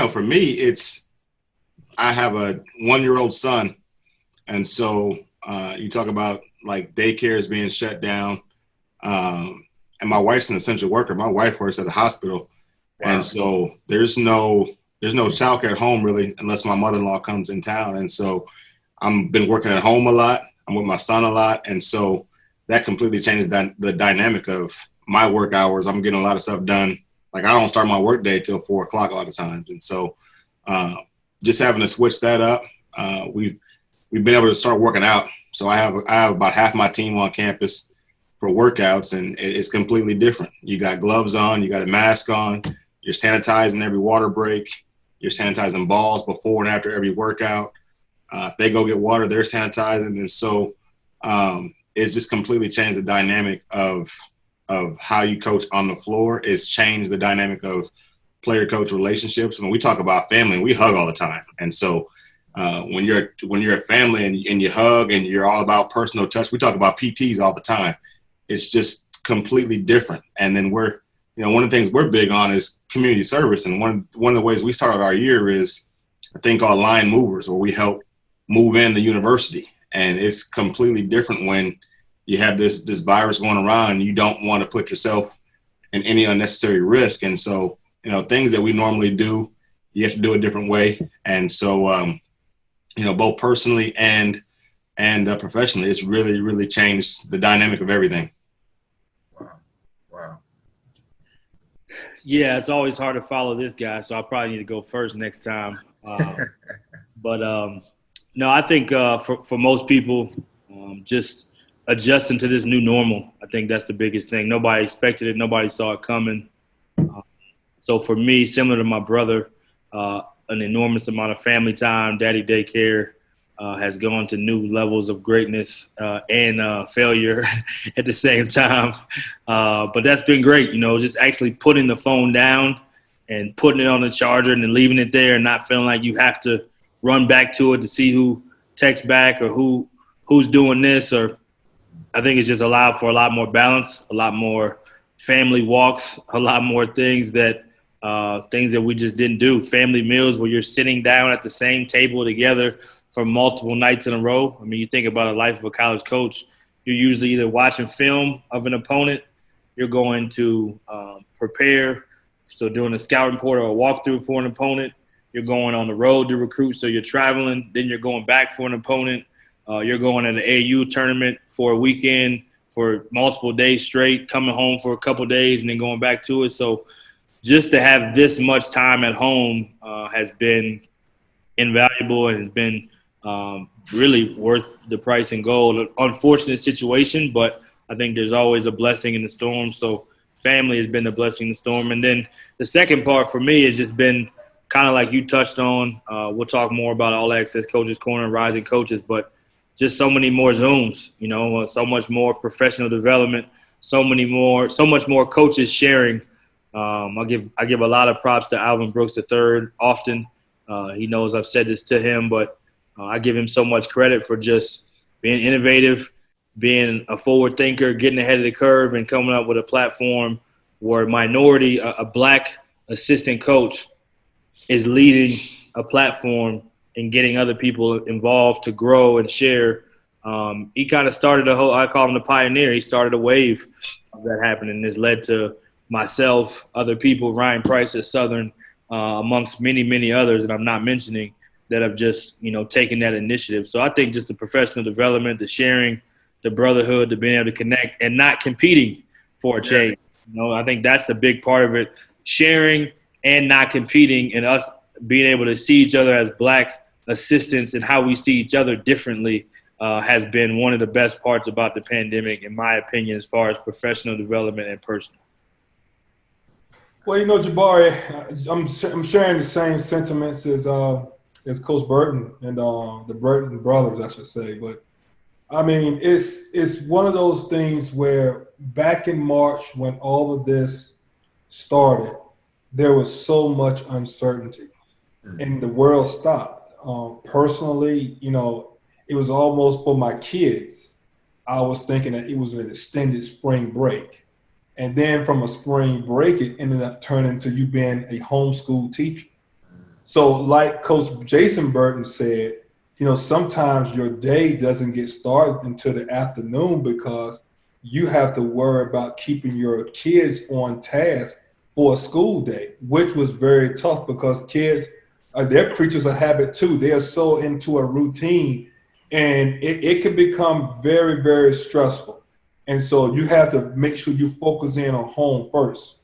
for me, I have a 1-year-old son. And so you talk about like daycares being shut down. And my wife's an essential worker. My wife works at the hospital. Wow. And so there's no childcare at home really, unless my mother-in-law comes in town. And so I've been working at home a lot. I'm with my son a lot. And so that completely changes the dynamic of my work hours. I'm getting a lot of stuff done. Like I don't start my work day till 4 o'clock a lot of times. And so just having to switch that up, we've been able to start working out. So I have about half my team on campus for workouts, and it's completely different. You got gloves on, you got a mask on, you're sanitizing every water break, you're sanitizing balls before and after every workout. If they go get water, they're sanitizing. And so it's just completely changed the dynamic of how you coach on the floor. It's changed the dynamic of player-coach relationships. When we talk about family, we hug all the time. And so when you're a family and you hug and you're all about personal touch, we talk about PTs all the time. It's just completely different. And then one of the things we're big on is community service. And one of the ways we started our year is a thing called Line Movers, where we help move in the university. And it's completely different when you have this virus going around and you don't want to put yourself in any unnecessary risk. And so, things that we normally do, you have to do a different way. And so, both personally and professionally, it's really, really changed the dynamic of everything. Wow. Yeah, it's always hard to follow this guy, so I probably need to go first next time. But no, I think for most people, just adjusting to this new normal, I think that's the biggest thing. Nobody expected it. Nobody saw it coming. So for me, similar to my brother, an enormous amount of family time, daddy daycare has gone to new levels of greatness and failure at the same time. But that's been great, just actually putting the phone down and putting it on the charger and then leaving it there and not feeling like you have to run back to it to see who texts back or who's doing this. Or I think it's just allowed for a lot more balance, a lot more family walks, a lot more things that we just didn't do. Family meals where you're sitting down at the same table together for multiple nights in a row. I mean, you think about a life of a college coach, you're usually either watching film of an opponent, you're going to prepare, so doing a scout report or a walkthrough for an opponent, you're going on the road to recruit, so you're traveling, then you're going back for an opponent, you're going to the AU tournament for a weekend for multiple days straight, coming home for a couple days and then going back to it. So just to have this much time at home has been invaluable and has been really worth the price in gold. Unfortunate situation, but I think there's always a blessing in the storm. So family has been the blessing in the storm. And then the second part for me has just been kind of like you touched on. We'll talk more about All Access Coaches Corner, Rising Coaches, but just so many more Zooms, so much more professional development, so much more coaches sharing. I give a lot of props to Alvin Brooks III often. He knows I've said this to him, but I give him so much credit for just being innovative, being a forward thinker, getting ahead of the curve, and coming up with a platform where a black assistant coach is leading a platform and getting other people involved to grow and share. He kind of started I call him the pioneer. He started a wave of that happening, and this led to myself, other people, Ryan Price at Southern, amongst many, many others that I'm not mentioning, that have just, taken that initiative. So I think just the professional development, the sharing, the brotherhood, the being able to connect and not competing for a change. I think that's a big part of it. Sharing and not competing, and us being able to see each other as black assistants and how we see each other differently has been one of the best parts about the pandemic, in my opinion, as far as professional development and personal. Well, Jabari, I'm sharing the same sentiments as Coach Burton and the Burton brothers, I should say. But I mean, it's one of those things where back in March, when all of this started, there was so much uncertainty, and the world stopped. Personally, it was almost for my kids. I was thinking that it was an extended spring break. And then from a spring break, it ended up turning to you being a homeschool teacher. So like Coach Jason Burton said, you know, sometimes your day doesn't get started until the afternoon because you have to worry about keeping your kids on task for a school day, which was very tough because kids, they're creatures of habit too. They are so into a routine, and it can become very, very stressful. And so you have to make sure you focus in on home first.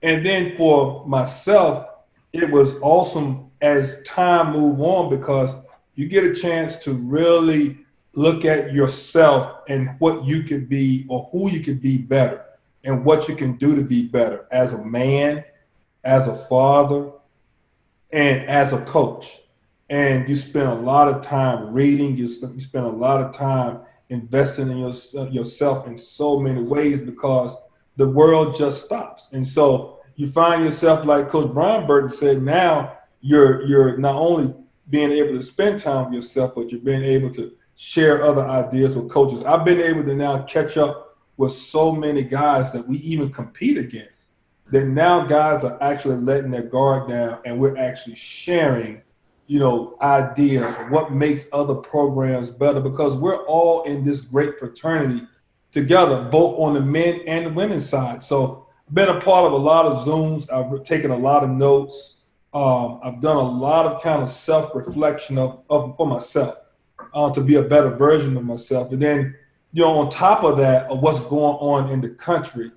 And then for myself, it was awesome as time moved on because you get a chance to really look at yourself and what you could be or who you could be better and what you can do to be better as a man, as a father, and as a coach. And you spend a lot of time reading, you spend a lot of time investing in yourself in so many ways because the world just stops. And so you find yourself, like Coach Brian Burton said, now you're not only being able to spend time with yourself, but you're being able to share other ideas with coaches. I've been able to now catch up with so many guys that we even compete against, that now guys are actually letting their guard down and we're actually sharing, you know, ideas, what makes other programs better, because we're all in this great fraternity together, both on the men and the women's side. So I've been a part of a lot of Zooms. I've taken a lot of notes. I've done a lot of kind of self-reflection for myself to be a better version of myself. And then, you know, on top of that, of what's going on in the country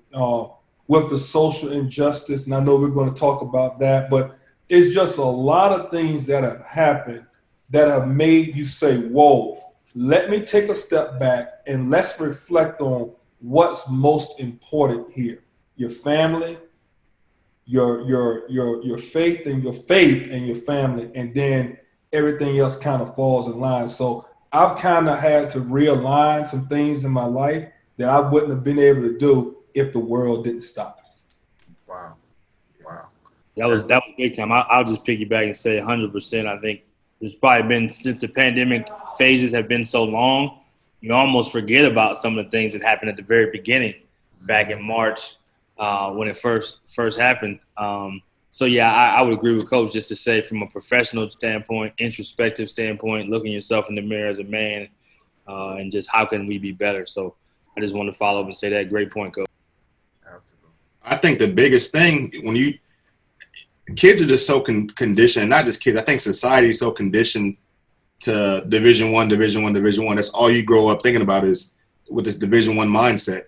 with the social injustice, and I know we're going to talk about that, but it's just a lot of things that have happened that have made you say, whoa, let me take a step back and let's reflect on what's most important here. Your family, your faith and your family, and then everything else kind of falls in line. So I've kind of had to realign some things in my life that I wouldn't have been able to do if the world didn't stop. Wow. Wow. That was big time. I'll just piggyback and say 100%. I think there's probably been, since the pandemic phases have been so long, you almost forget about some of the things that happened at the very beginning back in March when it first happened. So, yeah, I would agree with Coach just to say from a professional standpoint, introspective standpoint, looking yourself in the mirror as a man and just how can we be better. So I just want to follow up and say that. Great point, Coach. Absolutely. I think the biggest thing kids are just so conditioned, not just kids. I think society is so conditioned to Division I. That's all you grow up thinking about is with this Division I mindset.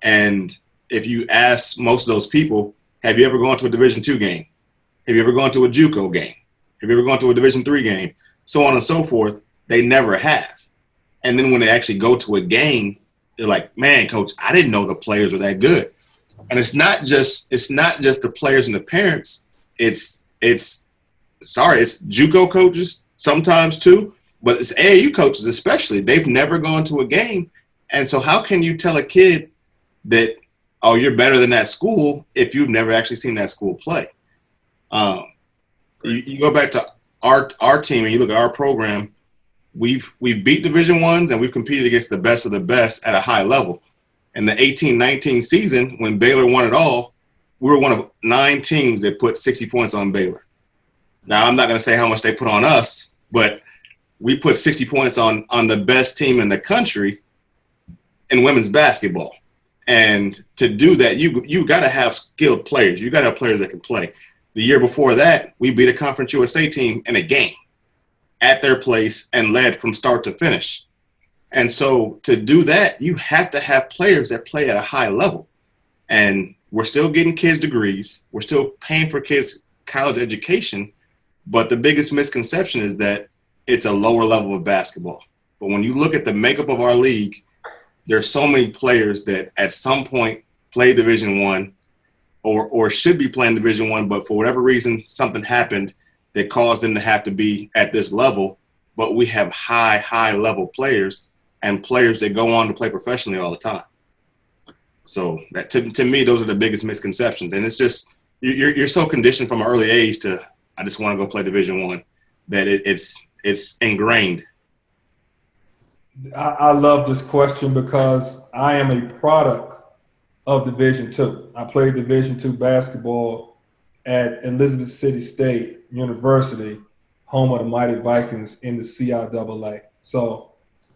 And if you ask most of those people, have you ever gone to a Division II game? Have you ever gone to a JUCO game? Have you ever gone to a Division III game? So on and so forth. They never have. And then when they actually go to a game, they're like, man, Coach, I didn't know the players were that good. And it's not just the players and the parents. It's JUCO coaches sometimes too, but it's AAU coaches especially. They've never gone to a game. And so how can you tell a kid that, oh, you're better than that school if you've never actually seen that school play? You go back to our team and you look at our program, we've beat Division I's and we've competed against the best of the best at a high level. In the 18-19 season, when Baylor won it all, we were one of 9 teams that put 60 points on Baylor. Now, I'm not going to say how much they put on us, but we put 60 points on the best team in the country in women's basketball. And to do that, you got to have skilled players. You got to have players that can play. The year before that, we beat a Conference USA team in a game at their place and led from start to finish. And so to do that, you have to have players that play at a high level. And we're still getting kids degrees. We're still paying for kids college education. But the biggest misconception is that it's a lower level of basketball. But when you look at the makeup of our league, there's so many players that at some point play Division I or should be playing Division I, but for whatever reason, something happened that caused them to have to be at this level. But we have high level players and players that go on to play professionally all the time. So that to me, those are the biggest misconceptions. And it's just you're so conditioned from an early age to I just want to go play Division I that it's ingrained. I love this question because I am a product of Division II. I played Division II basketball at Elizabeth City State, University, home of the Mighty Vikings in the CIAA. So,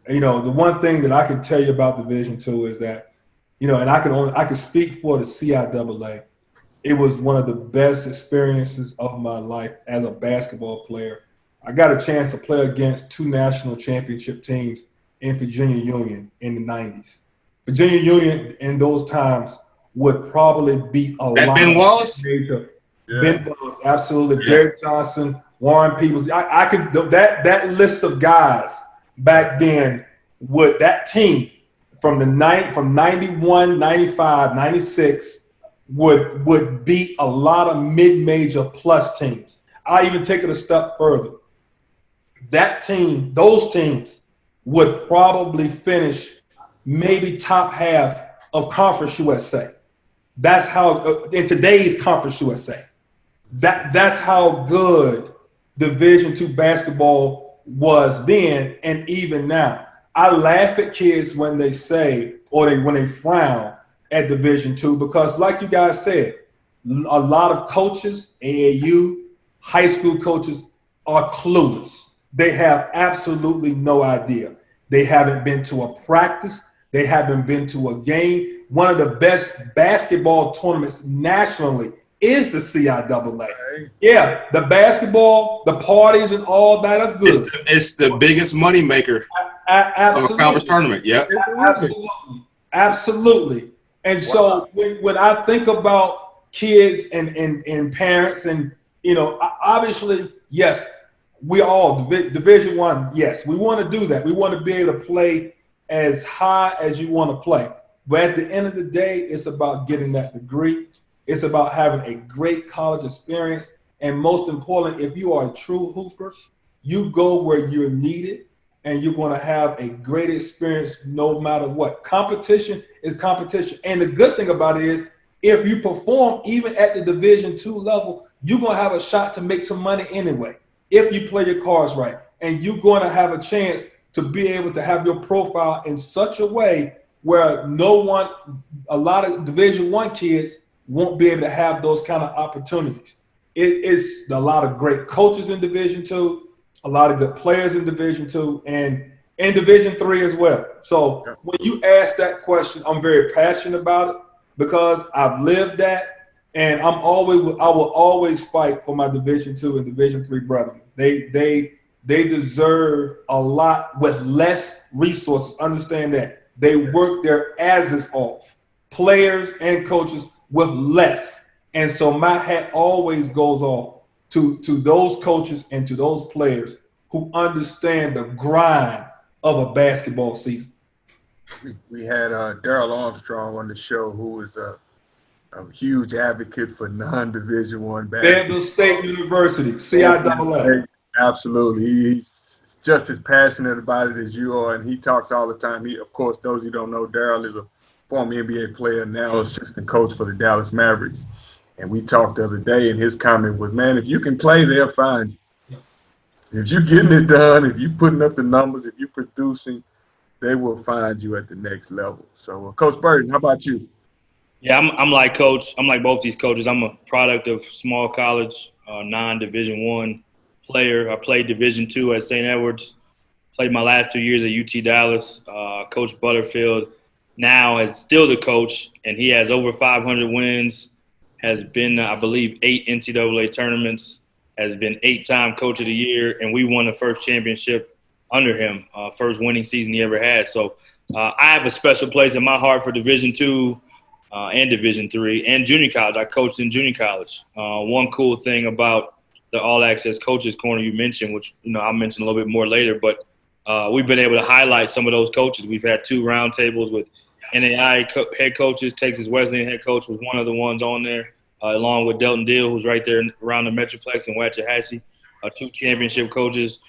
you know, the one thing that I can tell you about Division II is that, you know, and I can speak for the CIAA. It was one of the best experiences of my life as a basketball player. I got a chance to play against 2 national championship teams in Virginia Union in the 90s. Virginia Union in those times would probably beat a That lot Ben of Wallace? major. Yeah. Ben Wallace, absolutely. Yeah. Derek Johnson, Warren Peebles. I could that list of guys back then would that team from 91, 95, 96 would beat a lot of mid-major plus teams. I even take it a step further. That team, those teams would probably finish maybe top half of Conference USA. That's how in today's Conference USA. That's how good Division II basketball was then and even now. I laugh at kids when they say or when they frown at Division II because, like you guys said, a lot of coaches, AAU, high school coaches, are clueless. They have absolutely no idea. They haven't been to a practice. They haven't been to a game. One of the best basketball tournaments nationally is the CIAA. Right. Yeah, the basketball, the parties, and all that are good. It's the biggest money maker of a Absolutely. conference tournament. Yep. Absolutely. Absolutely. And so when I think about kids and parents and, you know, obviously, yes, we all Division I, yes, we want to do that. We want to be able to play as high as you want to play. But at the end of the day, it's about getting that degree. It's about having a great college experience. And most importantly, if you are a true hooper, you go where you're needed and you're going to have a great experience no matter what. Competition is competition. And the good thing about it is if you perform even at the Division II level, you're going to have a shot to make some money anyway if you play your cards right. And you're going to have a chance to be able to have your profile in such a way where a lot of Division I kids won't be able to have those kind of opportunities. It's a lot of great coaches in Division II, a lot of good players in Division II, and in Division III as well. So when you ask that question, I'm very passionate about it because I've lived that, and I will always fight for my Division II and Division III brethren. They deserve a lot with less resources. Understand that. They work their asses off, players and coaches, with less. And so my hat always goes off to those coaches and to those players who understand the grind of a basketball season. We had Darrell Armstrong on the show, who was a huge advocate for non-Division I basketball. Vanderbilt State University, CIAA. Absolutely. He's just as passionate about it as you are, and he talks all the time. Of course, those who don't know, Darrell is a former NBA player, now assistant coach for the Dallas Mavericks. And we talked the other day, and his comment was, man, if you can play, they'll find you. If you're getting it done, if you're putting up the numbers, if you're producing, they will find you at the next level. So, Coach Burton, how about you? Yeah, I'm like Coach. I'm like both these coaches. I'm a product of small college, non-Division I player. I played Division II at St. Edward's. Played my last 2 years at UT Dallas. Coach Butterfield now is still the coach, and he has over 500 wins, has been, I believe, 8 NCAA tournaments, has been 8-time Coach of the Year, and we won the first championship under him, first winning season he ever had. So I have a special place in my heart for Division II and Division III and junior college. I coached in junior college. One cool thing about the All Access Coaches Corner you mentioned, which I'll mention a little bit more later, but we've been able to highlight some of those coaches. We've had 2 roundtables with NAI head coaches. Texas Wesleyan head coach was one of the ones on there, along with Delton Deal, who's right there around the Metroplex in Waxahachie. 2 championship coaches.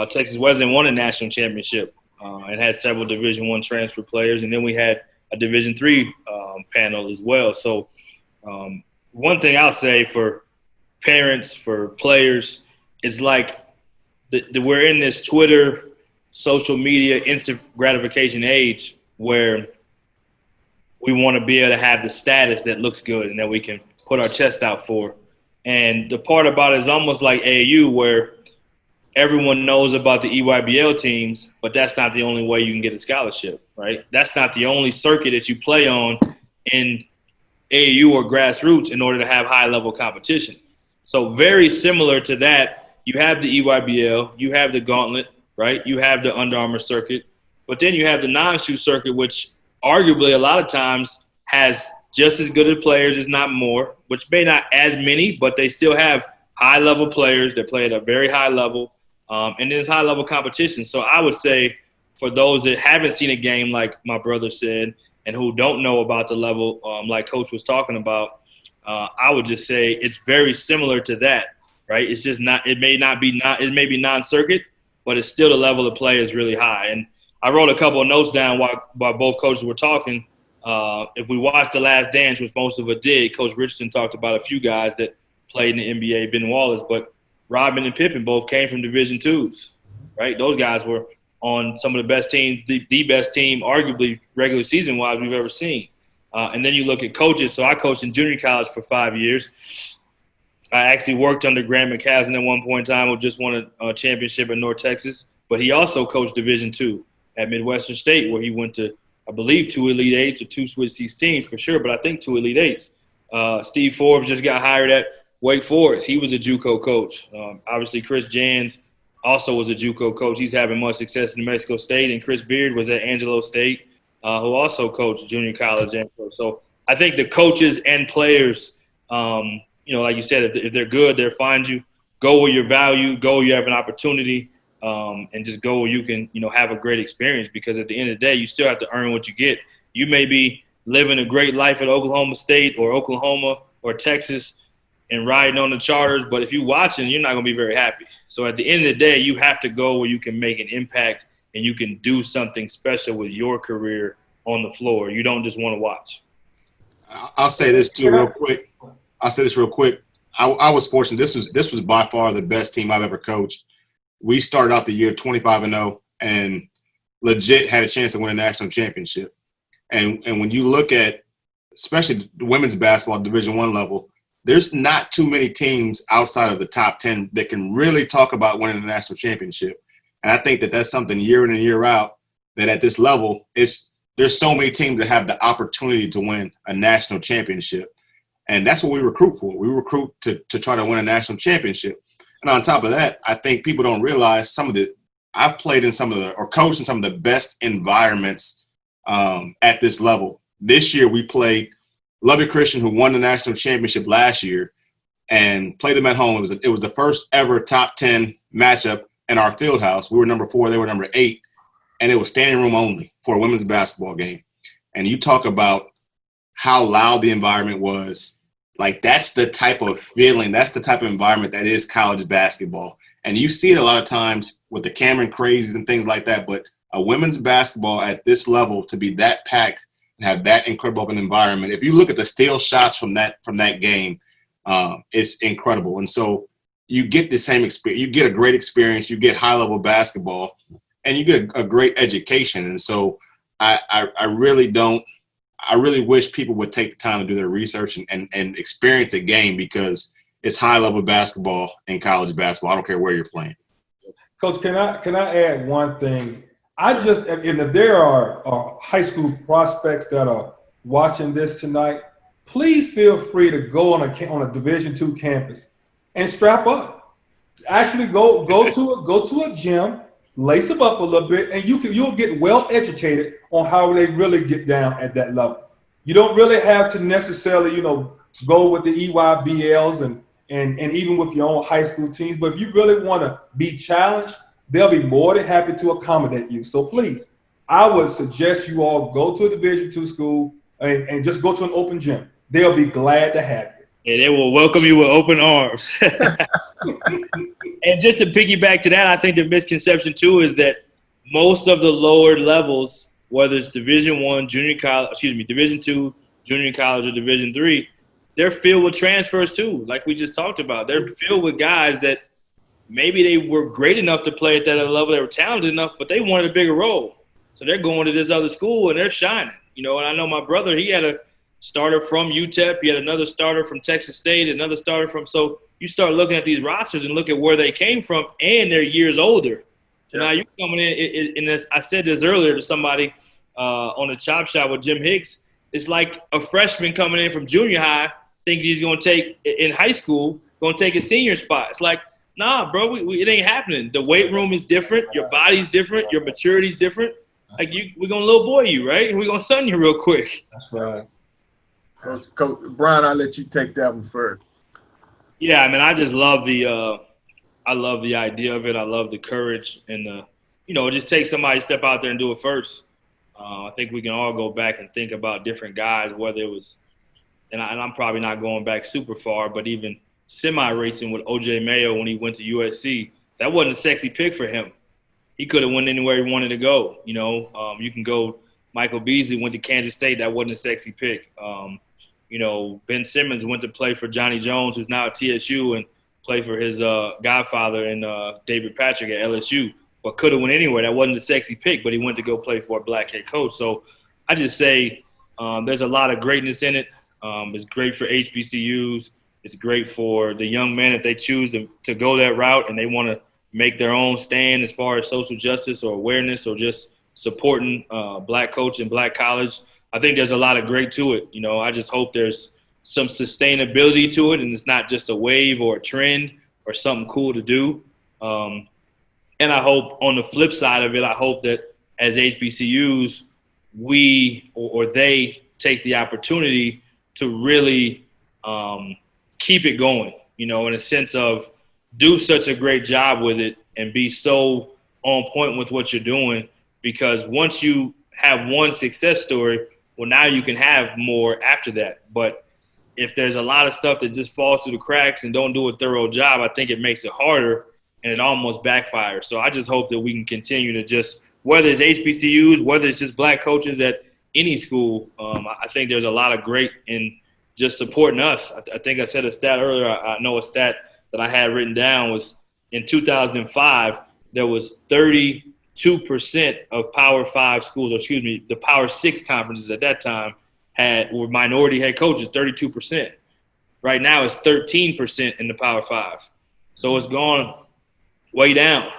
Texas Wesleyan won a national championship and had several Division I transfer players. And then we had a Division III panel as well. So one thing I'll say for parents, for players, is like we're in this Twitter, social media, instant gratification age where we want to be able to have the status that looks good and that we can put our chest out for. And the part about it is almost like AAU, where everyone knows about the EYBL teams, but that's not the only way you can get a scholarship, right? That's not the only circuit that you play on in AAU or grassroots in order to have high-level competition. So very similar to that, you have the EYBL, you have the Gauntlet, right? You have the Under Armour circuit, but then you have the non-shoe circuit, which arguably a lot of times has just as good of players, if not more, which may not as many, but they still have high-level players that play at a very high level, and then it's high-level competition. So I would say for those that haven't seen a game like my brother said and who don't know about the level like Coach was talking about, I would just say it's very similar to that, right? It's just not – it may be non-circuit, but it's still the level of play is really high. And I wrote a couple of notes down while both coaches were talking. If we watched The Last Dance, which most of us did, Coach Richardson talked about a few guys that played in the NBA, Ben Wallace, but Rodman and Pippen both came from Division IIs, right? Those guys were on some of the best teams, the best team, arguably regular season-wise, we've ever seen. And then you look at coaches. So I coached in junior college for 5 years. I actually worked under Grant McCaslin at one point in time, who just won a championship in North Texas. But he also coached Division II at Midwestern State, where he went to, I believe, 2 Elite Eights or 2 Swiss 16s for sure, but I think 2 Elite Eights. Steve Forbes just got hired at Wake Forest. He was a JUCO coach. Obviously, Chris Jans also was a JUCO coach. He's having much success in New Mexico State. And Chris Beard was at Angelo State, who also coached junior college and pro. So I think the coaches and players, like you said, if they're good, they'll find you. Go where you're valued. Go where you have an opportunity. And just go where you can, have a great experience, because at the end of the day, you still have to earn what you get. You may be living a great life at Oklahoma State or Oklahoma or Texas and riding on the charters, but if you're watching, you're not going to be very happy. So at the end of the day, you have to go where you can make an impact and you can do something special with your career on the floor. You don't just want to watch. I'll say this too real quick. I was fortunate. This was by far the best team I've ever coached. We started out the year 25-0 and legit had a chance to win a national championship. And when you look at, especially the women's basketball Division I level, there's not too many teams outside of the top 10 that can really talk about winning a national championship. And I think that that's something year in and year out, that at this level, there's so many teams that have the opportunity to win a national championship. And that's what we recruit for. We recruit to try to win a national championship. And on top of that, I think people don't realize I've played in or coached in some of the best environments at this level. This year we played Lubbock Christian, who won the national championship last year, and played them at home. It was the first ever top 10 matchup in our field house. We were number 4, they were number 8, and it was standing room only for a women's basketball game. And you talk about how loud the environment was. Like, that's the type of feeling, that's the type of environment that is college basketball. And you see it a lot of times with the Cameron Crazies and things like that, but a women's basketball at this level, to be that packed and have that incredible of an environment, if you look at the steal shots from that game, it's incredible. And so you get the same experience. You get a great experience. You get high-level basketball, and you get a great education. And so I really wish people would take the time to do their research and experience a game, because it's high-level basketball in college basketball. I don't care where you're playing. Coach, can I add one thing? If there are high school prospects that are watching this tonight, please feel free to go on a Division II campus and strap up. Actually, go to a gym, lace them up a little bit, and you'll get well educated on how they really get down at that level. You don't really have to necessarily, go with the EYBLs and even with your own high school teams. But if you really want to be challenged, they'll be more than happy to accommodate you. So please, I would suggest you all go to a Division II school and just go to an open gym. They'll be glad to have you. Yeah, they will welcome you with open arms. And just to piggyback to that, I think the misconception too is that most of the lower levels, whether it's Division Division II, junior college, or Division III, they're filled with transfers too. Like we just talked about, they're filled with guys that maybe they were great enough to play at that level, they were talented enough, but they wanted a bigger role. So they're going to this other school and they're shining. And I know my brother, he had a starter from UTEP. You had another starter from Texas State, another starter from – so you start looking at these rosters and look at where they came from, and they're years older. So now you're coming in and as I said this earlier to somebody on the Chop Shop with Jim Hicks, it's like a freshman coming in from junior high thinking he's going to take – in high school, going to take a senior spot. It's like, nah, bro, it ain't happening. The weight room is different. Your body's different. Your maturity's different. Like, we're going to little boy you, right? And we're going to son you real quick. That's right. Coach Brian, I'll let you take that one first. Yeah, I mean, I just love the idea of it. I love the courage and it just takes somebody to step out there and do it first. I think we can all go back and think about different guys, whether it was, and I'm probably not going back super far, but even semi-racing with O.J. Mayo when he went to USC, that wasn't a sexy pick for him. He could have went anywhere he wanted to go. You can go Michael Beasley went to Kansas State. That wasn't a sexy pick. Ben Simmons went to play for Johnny Jones, who's now at TSU, and play for his godfather and David Patrick at LSU. But could have went anywhere. That wasn't a sexy pick, but he went to go play for a black head coach. So I just say there's a lot of greatness in it. It's great for HBCUs. It's great for the young men if they choose to go that route and they want to make their own stand as far as social justice or awareness or just supporting black coach and black college. I think there's a lot of great to it. I just hope there's some sustainability to it and it's not just a wave or a trend or something cool to do. And I hope on the flip side of it, I hope that as HBCUs, we or they take the opportunity to really keep it going, in a sense of do such a great job with it and be so on point with what you're doing, because once you have one success story, well, now you can have more after that. But if there's a lot of stuff that just falls through the cracks and don't do a thorough job, I think it makes it harder and it almost backfires. So I just hope that we can continue to just, whether it's HBCUs, whether it's just black coaches at any school, I think there's a lot of great in just supporting us. I think I said a stat earlier. I know a stat that I had written down was in 2005, there was 32% of Power 5 schools, or excuse me, the Power 6 conferences at that time were minority head coaches, 32%. Right now it's 13% in the Power 5. So it's gone way down,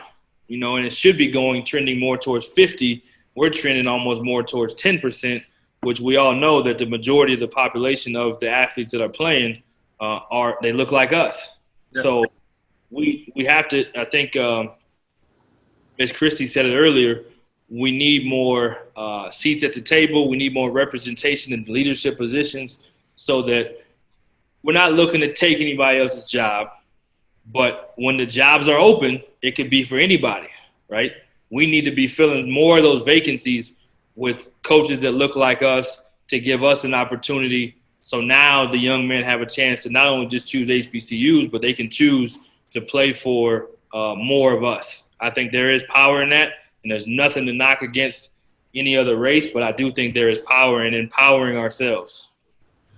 and it should be trending more towards 50. We're trending almost more towards 10%, which we all know that the majority of the population of the athletes that are playing they look like us. Yeah. So we have to, I think, as Christy said it earlier, we need more seats at the table. We need more representation in leadership positions so that we're not looking to take anybody else's job. But when the jobs are open, it could be for anybody, right? We need to be filling more of those vacancies with coaches that look like us to give us an opportunity. So now the young men have a chance to not only just choose HBCUs, but they can choose to play for more of us. I think there is power in that, and there's nothing to knock against any other race, but I do think there is power in empowering ourselves.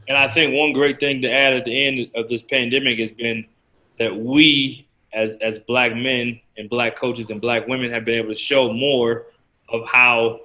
And I think one great thing to add at the end of this pandemic has been that we as black men and black coaches and black women have been able to show more of how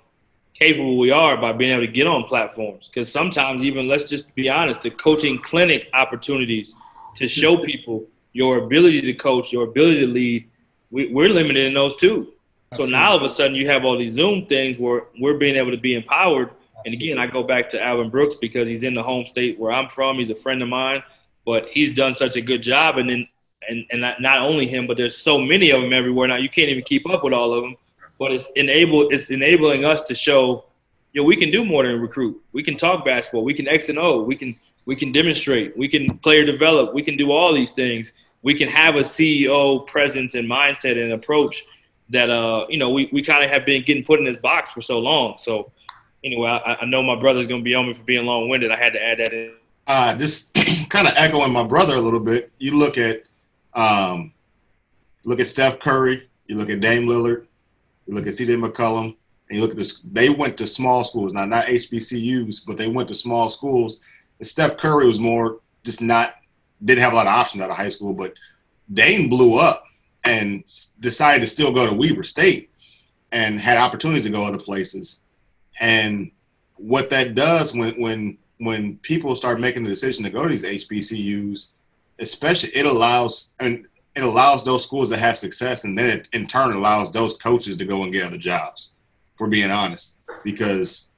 capable we are by being able to get on platforms. Because sometimes even, let's just be honest, the coaching clinic opportunities to show people your ability to coach, your ability to lead, we're limited in those too. So now all of a sudden you have all these Zoom things where we're being able to be empowered. And again, I go back to Alvin Brooks because he's in the home state where I'm from. He's a friend of mine, but he's done such a good job. And then, and not only him, but there's so many of them everywhere now. You can't even keep up with all of them. But it's enabling us to show, we can do more than recruit. We can talk basketball. We can X and O. We can demonstrate. We can player develop. We can do all these things. We can have a CEO presence and mindset and approach that we kind of have been getting put in this box for so long. So anyway, I know my brother's gonna be on me for being long-winded. I had to add that in. Just kind of echoing my brother a little bit. You look at Steph Curry. You look at Dame Lillard. You look at C.J. McCollum, and you look at this. They went to small schools, not HBCUs, but they went to small schools. And Steph Curry was more just didn't have a lot of options out of high school, but Dame blew up and decided to still go to Weber State and had opportunity to go other places. And what that does when when people start making the decision to go to these HBCUs, especially it allows those schools to have success, and then it in turn allows those coaches to go and get other jobs, for being honest, because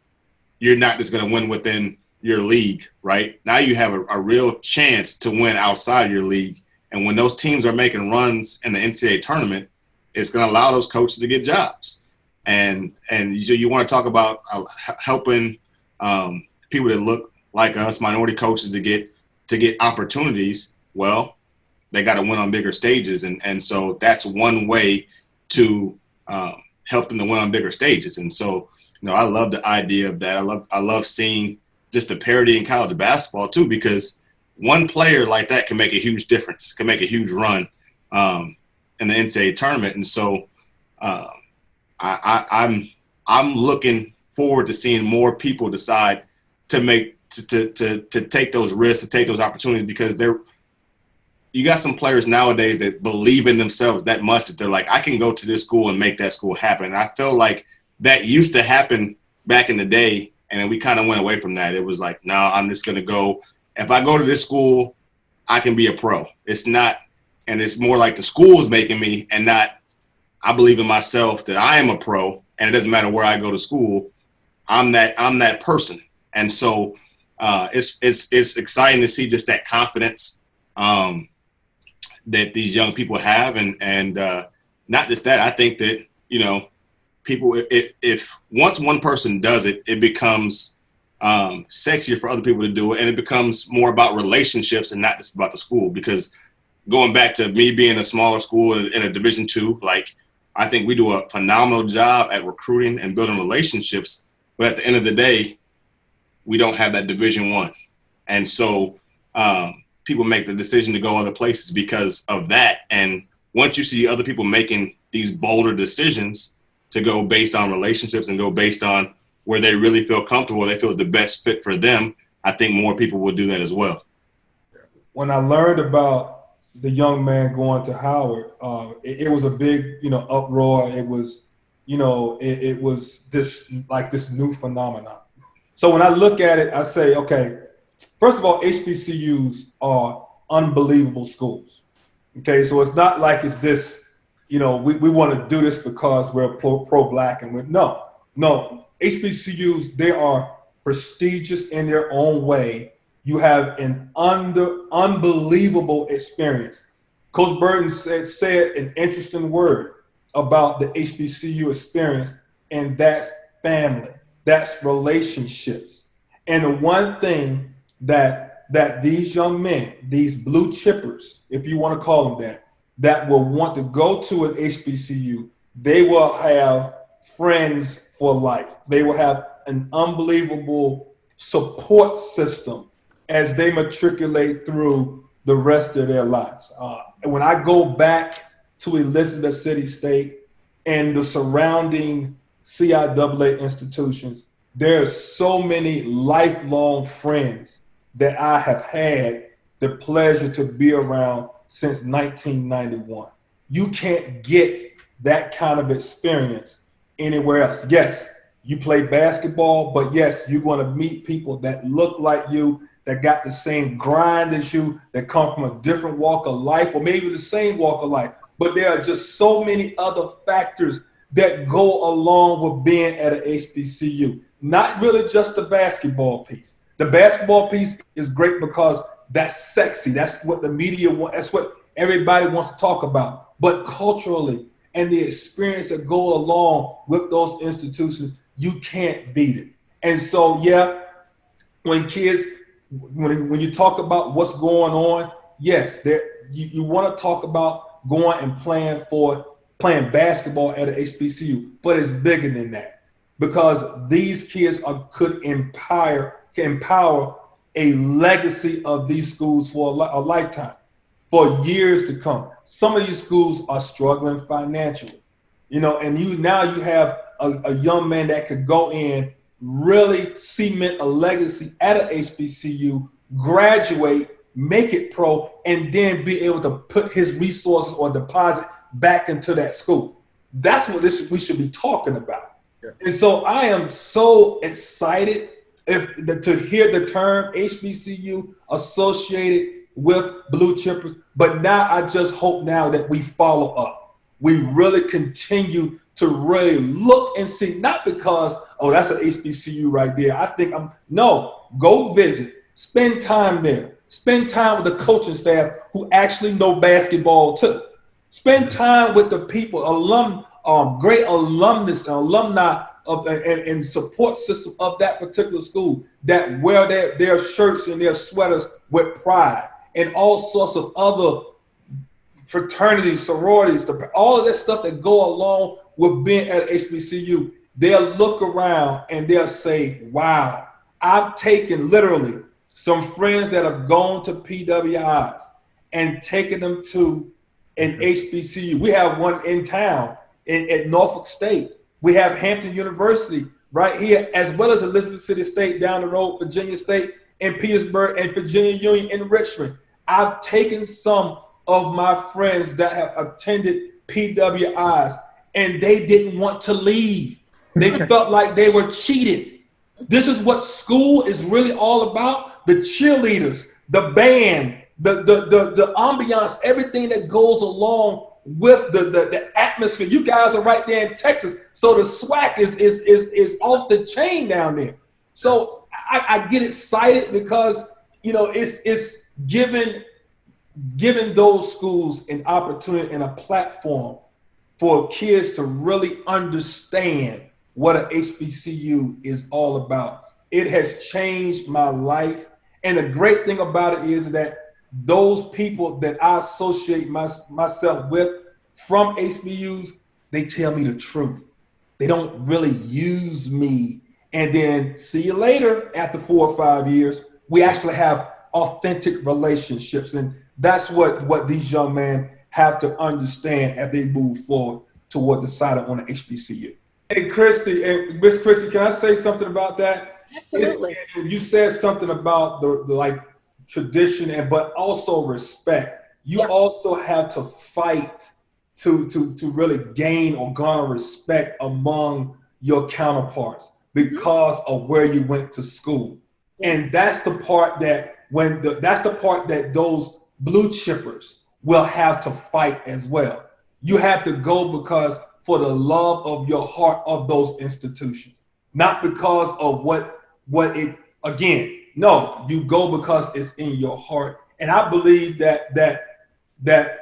you're not just going to win within your league, right? Now you have a real chance to win outside your league. And when those teams are making runs in the NCAA tournament, it's going to allow those coaches to get jobs. And you want to talk about helping people that look like us, minority coaches, to get opportunities. Well, they got to win on bigger stages. And so that's one way to help them to win on bigger stages. And so, I love the idea of that. I love seeing just the parity in college basketball too, because one player like that can make a huge difference, can make a huge run in the NCAA tournament. And so I'm looking forward to seeing more people decide to take those risks, to take those opportunities, because you got some players nowadays that believe in themselves that much that they're like, I can go to this school and make that school happen. And I feel like that used to happen back in the day, and then we kind of went away from that. It was like, no, I'm just going to go. If I go to this school, I can be a pro. It's not, and it's more like the school is making me, and not, I believe in myself that I am a pro, and it doesn't matter where I go to school. I'm that person. And so it's exciting to see just that confidence that these young people have. And not just that, I think that, people, if once one person does it, it becomes sexier for other people to do it. And it becomes more about relationships and not just about the school. Because going back to me being a smaller school in a Division II, like, I think we do a phenomenal job at recruiting and building relationships. But at the end of the day, we don't have that Division I. And so people make the decision to go other places because of that. And once you see other people making these bolder decisions to go based on relationships and go based on where they really feel comfortable, they feel the best fit for them, I think more people will do that as well. When I learned about the young man going to Howard, it was a big, uproar. It was, it was this new phenomenon. So when I look at it, I say, okay, first of all, HBCUs are unbelievable schools. Okay, so it's not like it's this, we want to do this because we're pro-black and no. HBCUs, they are prestigious in their own way. You have an unbelievable experience. Coach Burton said an interesting word about the HBCU experience, and that's family, that's relationships. And the one thing that these young men, these blue chippers, if you want to call them that will want to go to an HBCU, they will have friends for life. They will have an unbelievable support system as they matriculate through the rest of their lives. When I go back to Elizabeth City State and the surrounding CIAA institutions, there are so many lifelong friends that I have had the pleasure to be around since 1991. You can't get that kind of experience anywhere else. Yes, you play basketball, but yes, you're going to meet people that look like you, that got the same grind as you, that come from a different walk of life, or maybe the same walk of life. But there are just so many other factors that go along with being at an HBCU. Not really just the basketball piece. The basketball piece is great because that's sexy. That's what the media wants. That's what everybody wants to talk about. But culturally and the experience that go along with those institutions, you can't beat it. And so, yeah, when you talk about what's going on, yes, you want to talk about going and playing basketball at an HBCU, but it's bigger than that, because these kids could empower a legacy of these schools for a lifetime, for years to come. Some of these schools are struggling financially, and you have a young man that could go in, really cement a legacy at an HBCU, graduate, make it pro, and then be able to put his resources or deposit back into that school. That's what we should be talking about. Yeah. And so I am so excited to hear the term HBCU associated with blue chippers. But now I just hope now that we follow up. We really continue to really look and see, not because, oh, that's an HBCU right there. I think go visit, spend time there, spend time with the coaching staff who actually know basketball too. Spend time with the people, great alumnus and alumni of and support system of that particular school that wear their shirts and their sweaters with pride, and all sorts of other fraternities, sororities, all of that stuff that go along with being at HBCU. They'll look around and they'll say, wow, I've taken literally some friends that have gone to PWIs and taken them to an HBCU. We have one in town at Norfolk State. We have Hampton University right here, as well as Elizabeth City State down the road, Virginia State in Petersburg, and Virginia Union in Richmond. I've taken some of my friends that have attended PWIs, and they didn't want to leave. They felt like they were cheated. This is what school is really all about. The cheerleaders, the band, the ambiance, everything that goes along with the atmosphere. You guys are right there in Texas, so the SWAC is off the chain down there. So I get excited because it's giving those schools an opportunity and a platform for kids to really understand what an HBCU is all about. It has changed my life. And the great thing about it is that those people that I associate myself with from HBCUs, they tell me the truth. They don't really use me. And then see you later after 4 or 5 years, we actually have authentic relationships. And that's what these young men have to understand as they move forward toward deciding on an HBCU. Hey, Christy, and Miss Christy, can I say something about that? Absolutely. You said something about the like tradition, but also respect. You also have to fight to really gain or garner respect among your counterparts because of where you went to school. And that's the part that those blue chippers will have to fight as well. You have to go because for the love of your heart of those institutions, not because of what it, again, no, you go because it's in your heart. And I believe that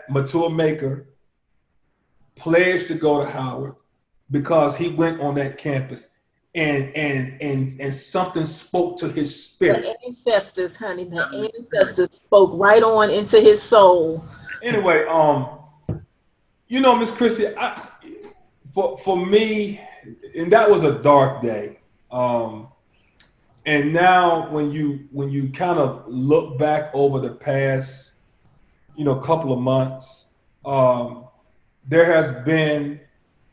Mature Maker pledged to go to Howard because he went on that campus and something spoke to his spirit. The ancestors, honey, the ancestors spoke right on into his soul. Anyway, Miss Christie, for me, and that was a dark day. And now when you kind of look back over the past, couple of months, there has been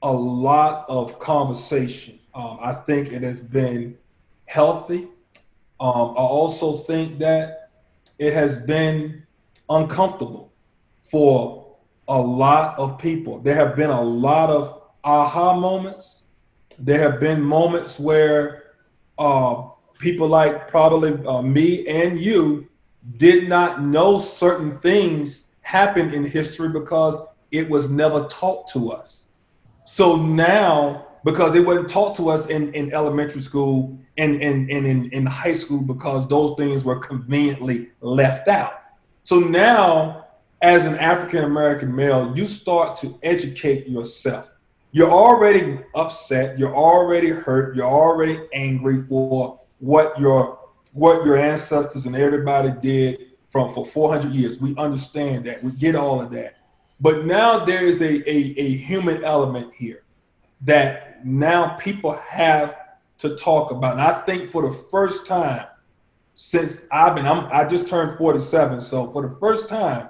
a lot of conversation. I think it has been healthy. I also think that it has been uncomfortable for a lot of people. There have been a lot of aha moments. There have been moments where people like probably me and you did not know certain things happened in history because it was never taught to us. So now, because it wasn't taught to us in elementary school and in high school because those things were conveniently left out. So now, as an African-American male, you start to educate yourself. You're already upset, you're already hurt, you're already angry for what your ancestors and everybody did for 400 years. We understand that, we get all of that. But now there is a human element here that now people have to talk about. And I think for the first time since I just turned 47. So for the first time,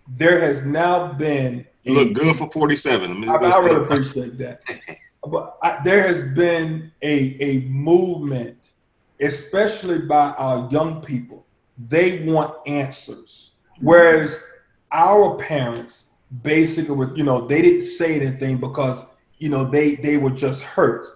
there has now been. You look good for 47. I really appreciate that. But there has been a movement, especially by our young people. They want answers. Whereas our parents basically were, they didn't say anything because, they were just hurt.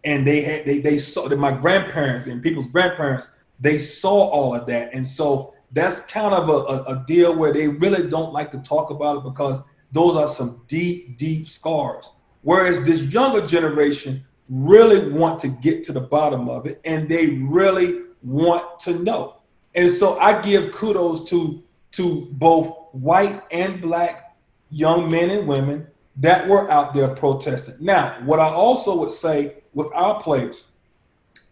and they saw that my grandparents and people's grandparents, they saw all of that. And so that's kind of a deal where they really don't like to talk about it because those are some deep, deep scars. Whereas this younger generation really want to get to the bottom of it, and they really want to know. And so I give kudos to both white and black young men and women that were out there protesting. Now, what I also would say with our players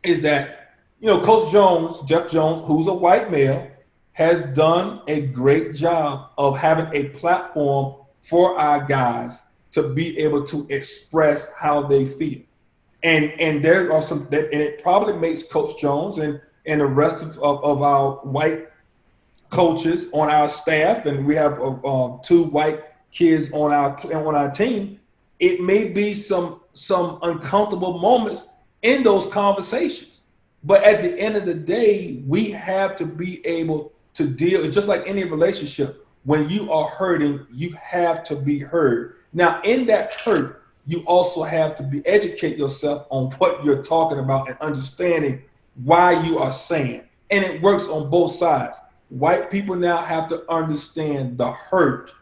is that, Coach Jones, Jeff Jones, who's a white male, has done a great job of having a platform for our guys to be able to express how they feel. And there are some, and it probably makes Coach Jones and the rest of our white coaches on our staff, and we have 2 white kids on our team, it may be some uncomfortable moments in those conversations. But at the end of the day, we have to be able to deal. It's just like any relationship. When you are hurting, you have to be heard. Now, in that hurt, you also have to educate yourself on what you're talking about and understanding why you are saying. And it works on both sides. White people now have to understand the hurt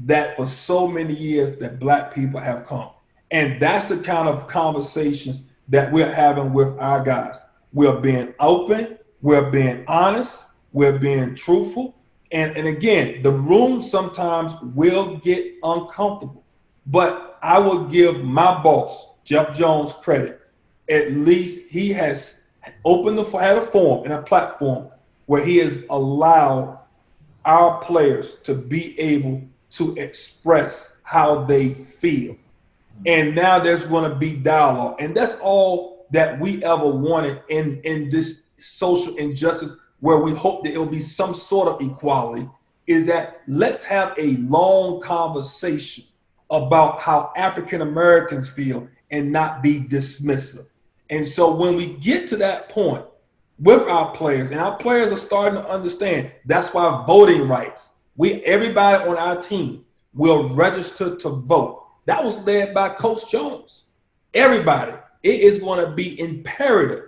that for so many years that black people have come. And that's the kind of conversations that we're having with our guys. We're being open, we're being honest, we're being truthful. And again, the room sometimes will get uncomfortable, but I will give my boss, Jeff Jones, credit. At least he has had a forum and a platform where he has allowed our players to be able to express how they feel. And now there's going to be dialogue. And that's all that we ever wanted in this social injustice, where we hope that it will be some sort of equality, is that let's have a long conversation about how African Americans feel and not be dismissive. And so when we get to that point with our players, and our players are starting to understand, that's why voting rights, everybody on our team will register to vote. That was led by Coach Jones. Everybody, it is going to be imperative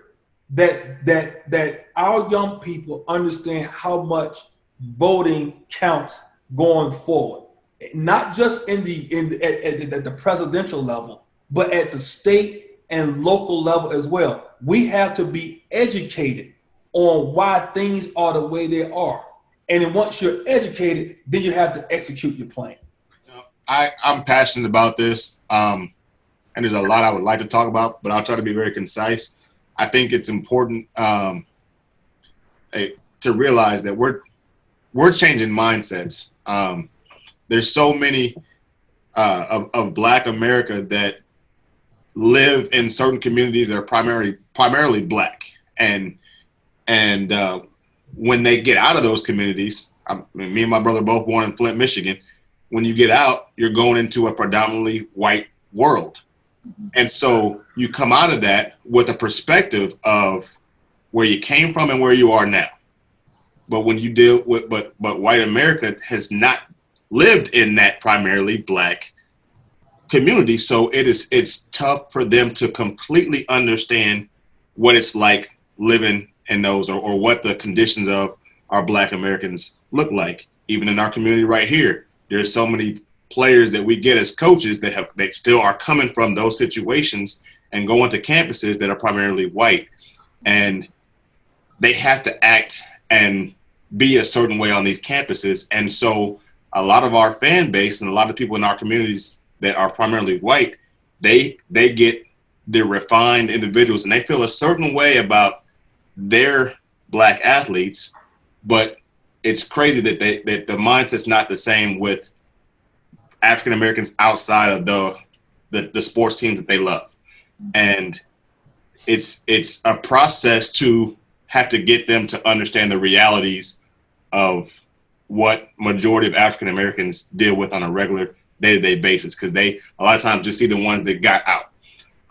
that our young people understand how much voting counts going forward, not just at the presidential level, but at the state and local level as well. We have to be educated on why things are the way they are. And then once you're educated, then you have to execute your plan. I'm passionate about this, and there's a lot I would like to talk about, but I'll try to be very concise. I think it's important to realize that we're changing mindsets. There's so many of Black America that live in certain communities that are primarily Black, and when they get out of those communities, me and my brother both born in Flint, Michigan. When you get out, you're going into a predominantly white world. And so you come out of that with a perspective of where you came from and where you are now. But when you deal with, but white America has not lived in that primarily Black community. So it's tough for them to completely understand what it's like living in those, or what the conditions of our Black Americans look like. Even in our community right here, there's so many players that we get as coaches that still are coming from those situations and going to campuses that are primarily white, and they have to act and be a certain way on these campuses. And so a lot of our fan base and a lot of people in our communities that are primarily white, they get the refined individuals and they feel a certain way about their Black athletes, but it's crazy that the mindset's not the same with African Americans outside of the sports teams that they love. And it's a process to have to get them to understand the realities of what majority of African Americans deal with on a regular day-to-day basis, because they a lot of times just see the ones that got out.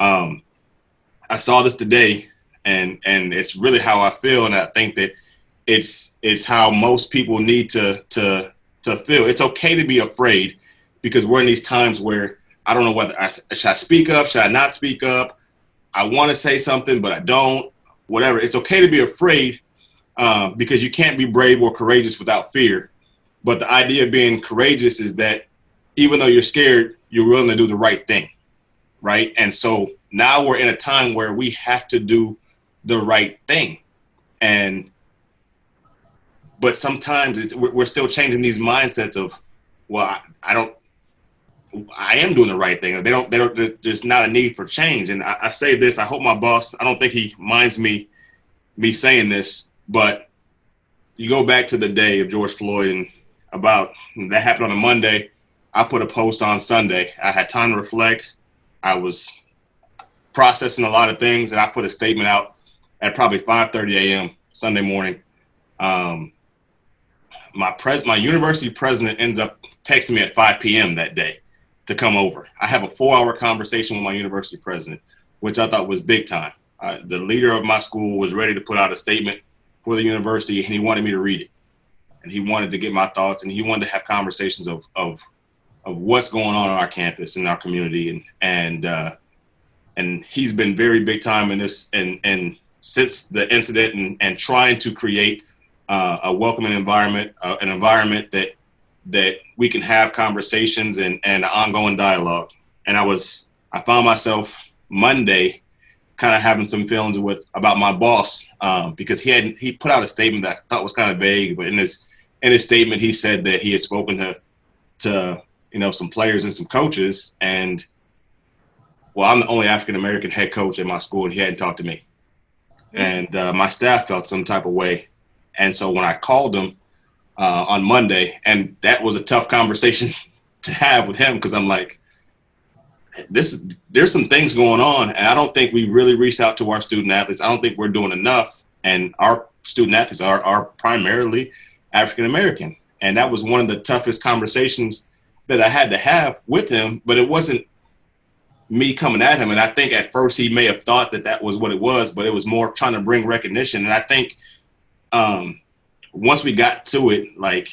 I saw this today, and it's really how I feel, and I think that it's how most people need to feel. It's okay to be afraid, because we're in these times where I don't know whether should I speak up, should I not speak up? I want to say something, but I don't, whatever. It's okay to be afraid because you can't be brave or courageous without fear. But the idea of being courageous is that even though you're scared, you're willing to do the right thing, right? And so now we're in a time where we have to do the right thing. But sometimes we're still changing these mindsets of, well, I am doing the right thing. There's not a need for change. And I say this, I hope my boss, I don't think he minds me saying this, but you go back to the day of George Floyd and that happened on a Monday. I put a post on Sunday. I had time to reflect. I was processing a lot of things, and I put a statement out at probably 5:30 a.m. Sunday morning. My university president ends up texting me at 5 p.m. that day to come over. I have a 4-hour conversation with my university president, which I thought was big time. The leader of my school was ready to put out a statement for the university, and he wanted me to read it. And he wanted to get my thoughts, and he wanted to have conversations of what's going on our campus and our community. And he's been very big time in this and since the incident and trying to create a welcoming environment, an environment that we can have conversations and ongoing dialogue. And I found myself Monday kind of having some feelings about my boss because he put out a statement that I thought was kind of vague, but in his statement he said that he had spoken to some players and some coaches, and well, I'm the only African American head coach at my school, and he hadn't talked to me, and my staff felt some type of way. And so when I called him on Monday, and that was a tough conversation to have with him, because I'm like, there's some things going on, and I don't think we really reached out to our student athletes. I don't think we're doing enough, and our student athletes are primarily African American, and that was one of the toughest conversations that I had to have with him. But it wasn't me coming at him, and I think at first he may have thought that was what it was, but it was more trying to bring recognition. And I think once we got to it, like,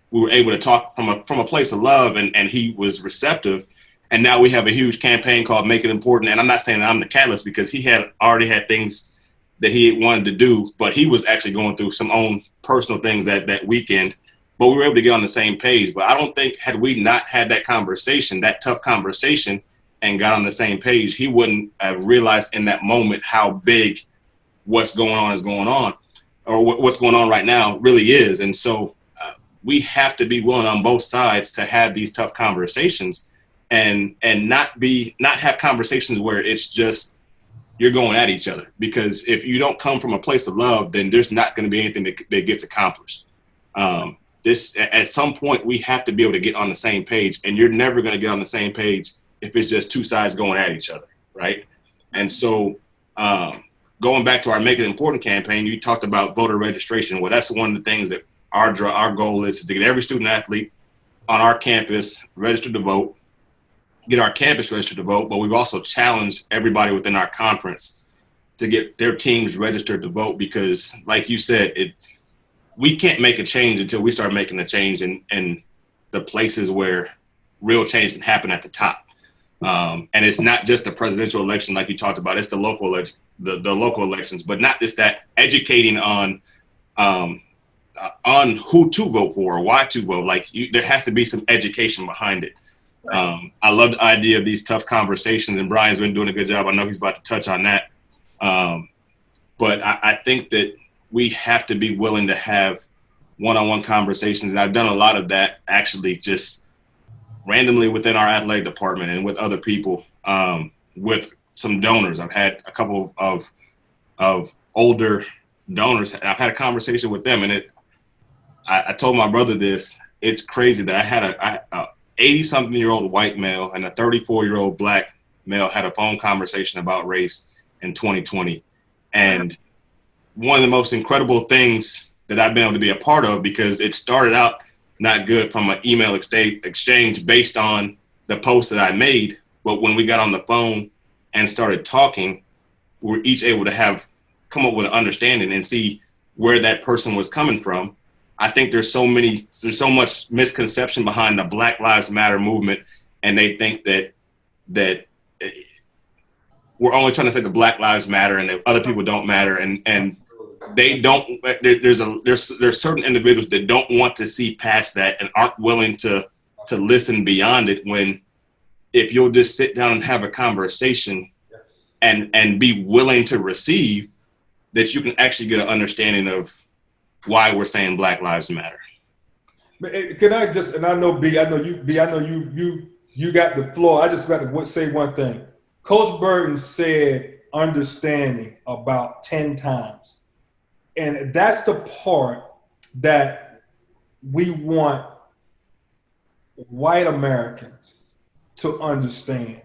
we were able to talk from a place of love, and he was receptive. And now we have a huge campaign called Make It Important. And I'm not saying that I'm the catalyst, because he had already had things that he wanted to do, but he was actually going through some own personal things that weekend. But we were able to get on the same page. But I don't think, had we not had that conversation, that tough conversation, and got on the same page, he wouldn't have realized in that moment how big what's going on is going on, or what's going on right now really is. And so we have to be willing on both sides to have these tough conversations, and not have conversations where it's just you're going at each other. Because if you don't come from a place of love, then there's not going to be anything that gets accomplished. At some point, we have to be able to get on the same page, and you're never going to get on the same page if it's just two sides going at each other, right? And so going back to our Make It Important campaign, you talked about voter registration. Well, that's one of the things that our goal is to get every student athlete on our campus registered to vote, get our campus registered to vote, but we've also challenged everybody within our conference to get their teams registered to vote, because like you said, we can't make a change until we start making a change in the places where real change can happen at the top. And it's not just the presidential election like you talked about, it's the local elections, but not just that, educating on who to vote for or why to vote. Like, there has to be some education behind it. I love the idea of these tough conversations, and Brian's been doing a good job. I know he's about to touch on that. But I think that we have to be willing to have one-on-one conversations. And I've done a lot of that actually just randomly within our athletic department and with other people, with some donors. I've had a couple of older donors, and I've had a conversation with them. And I told my brother this. It's crazy that I had a 80-something-year-old white male and a 34-year-old black male had a phone conversation about race in 2020. And one of the most incredible things that I've been able to be a part of, because it started out not good from an email exchange based on the post that I made. But when we got on the phone and started talking, we were each able to come up with an understanding and see where that person was coming from. I think there's so much misconception behind the Black Lives Matter movement, and they think that we're only trying to say the Black Lives Matter and that other people don't matter, and they don't. There's certain individuals that don't want to see past that and aren't willing to listen beyond it. When if you'll just sit down and have a conversation and be willing to receive, that you can actually get an understanding of why we're saying Black Lives Matter. Can I just, and I know B, I know you got the floor. I just got to say one thing. Coach Burton said understanding about 10 times. And that's the part that we want white Americans to understand.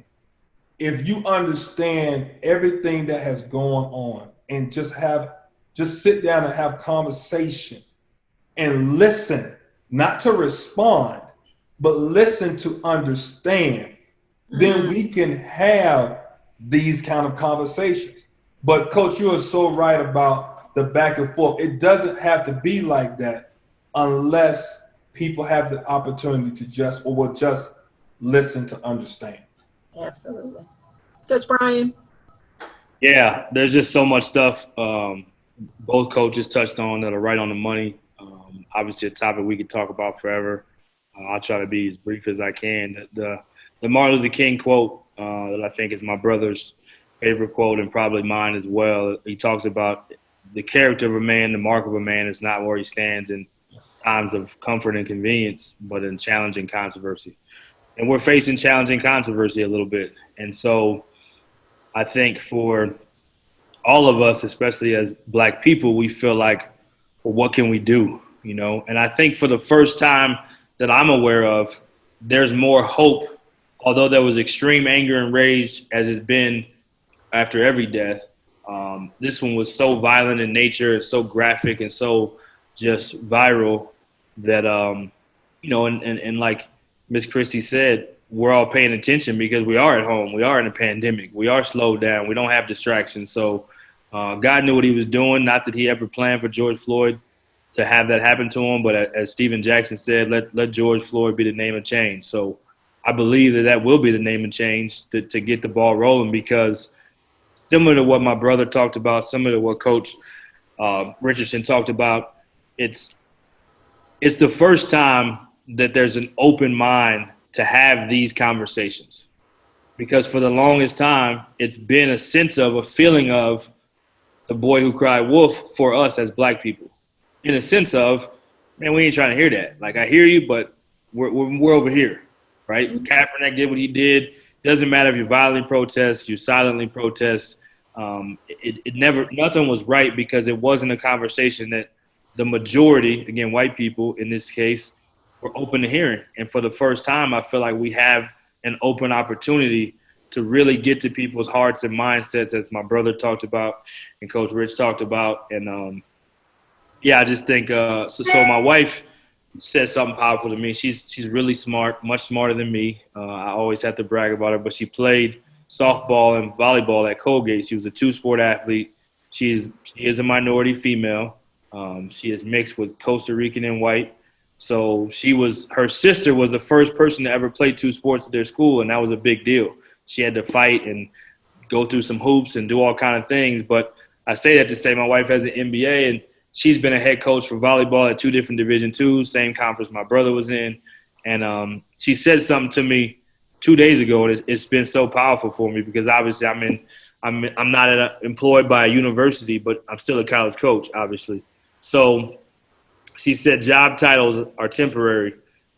If you understand everything that has gone on and just sit down and have conversation and listen, not to respond, but listen to understand, then we can have these kind of conversations. But Coach, you are so right about the back and forth. It doesn't have to be like that unless people have the opportunity to just listen to understand. Absolutely. Coach Brian? Yeah, there's just so much stuff both coaches touched on that are right on the money. Obviously, a topic we could talk about forever. I'll try to be as brief as I can. The Martin Luther King quote that I think is my brother's favorite quote and probably mine as well. He talks about the character of a man, the mark of a man is not where he stands in times of comfort and convenience, but in challenging controversy. And we're facing challenging controversy a little bit. And so I think for all of us, especially as Black people, we feel like, well, what can we do? You know, and I think for the first time that I'm aware of, there's more hope, although there was extreme anger and rage as it's been after every death. This one was so violent in nature, so graphic and so just viral that, you know, and like Miss Christie said, we're all paying attention because we are at home. We are in a pandemic. We are slowed down. We don't have distractions. So God knew what he was doing. Not that he ever planned for George Floyd to have that happen to him. But as Stephen Jackson said, let George Floyd be the name of change. So I believe that will be the name of change to get the ball rolling, because similar to what my brother talked about, similar to what Coach Richardson talked about, it's the first time that there's an open mind to have these conversations. Because for the longest time, it's been a sense of, a feeling of the boy who cried wolf for us as Black people. In a sense of, man, we ain't trying to hear that. Like, I hear you, but we're over here, right? Kaepernick did what he did. Doesn't matter if you violently protest, you silently protest. Nothing was right because it wasn't a conversation that the majority, again, white people in this case, were open to hearing. And for the first time, I feel like we have an open opportunity to really get to people's hearts and mindsets, as my brother talked about and Coach Rich talked about. And yeah, I just think so my wife said something powerful to me. She's really smart, much smarter than me. I always have to brag about her, but she played softball and volleyball at Colgate. She was a two-sport athlete. She is a minority female. She is mixed with Costa Rican and white. So her sister was the first person to ever play two sports at their school, and that was a big deal. She had to fight and go through some hoops and do all kind of things. But I say that to say my wife has an MBA, and she's been a head coach for volleyball at two different Division IIs, same conference my brother was in. And she said something to me 2 days ago, and it's been so powerful for me, because obviously I'm not employed by a university, but I'm still a college coach, obviously. So she said job titles are temporary,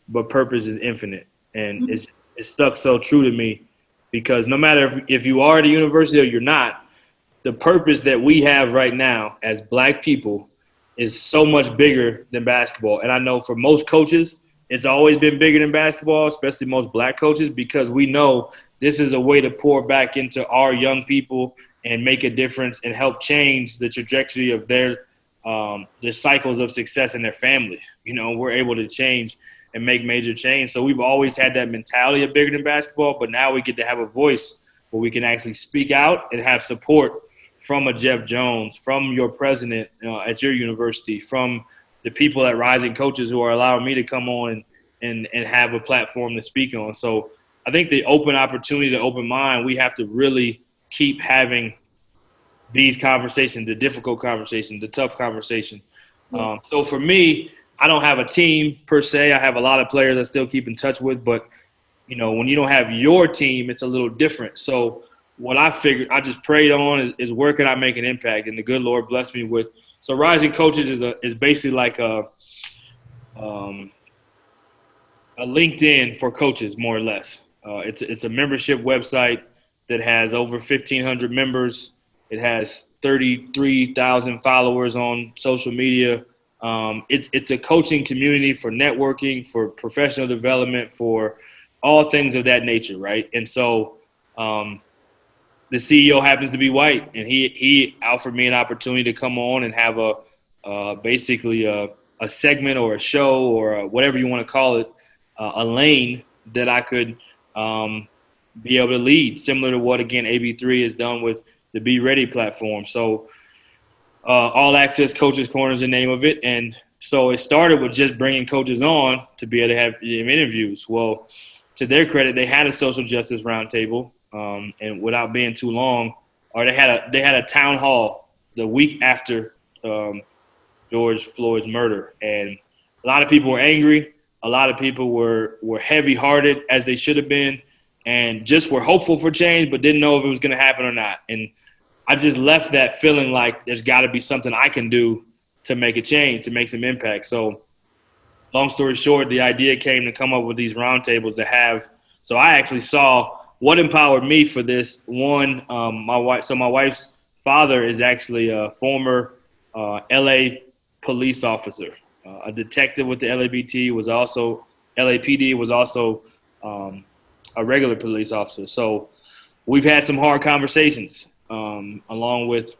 but purpose is infinite. And it's stuck so true to me, because no matter if you are at a university or you're not, the purpose that we have right now as Black people is so much bigger than basketball. And I know for most coaches, it's always been bigger than basketball, especially most Black coaches, because we know this is a way to pour back into our young people and make a difference and help change the trajectory of their cycles of success in their family. You know, we're able to change and make major change. So we've always had that mentality of bigger than basketball, but now we get to have a voice where we can actually speak out and have support from a Jeff Jones, from your president at your university, from the people at Rising Coaches who are allowing me to come on and have a platform to speak on. So I think the open opportunity, the open mind, we have to really keep having these conversations, the difficult conversations, the tough conversation. So for me, I don't have a team per se. I have a lot of players I still keep in touch with, but when you don't have your team, it's a little different. So what I figured, I just prayed on is where can I make an impact? And the good Lord blessed me with. So Rising Coaches is basically like a LinkedIn for coaches, more or less. It's a membership website that has over 1,500 members. It has 33,000 followers on social media. It's a coaching community for networking, for professional development, for all things of that nature, right? And so the CEO happens to be white, and he offered me an opportunity to come on and have basically a segment or a show or whatever you want to call it, a lane that I could be able to lead, similar to what, again, AB3 has done with the Be Ready platform. So All Access Coaches Corner is the name of it. And so it started with just bringing coaches on to be able to have interviews. Well, to their credit, they had a social justice roundtable, and without being too long, or they had a town hall the week after George Floyd's murder, and a lot of people were angry. A lot of people were heavy-hearted, as they should have been, and just were hopeful for change, but didn't know if it was going to happen or not. And I just left that feeling like there's got to be something I can do to make a change, to make some impact. So long story short, the idea came to come up with these roundtables to have. So I actually saw what empowered me for this. One, my wife's father is actually a former LA police officer, a detective with the LAPD, was also a regular police officer. So we've had some hard conversations along with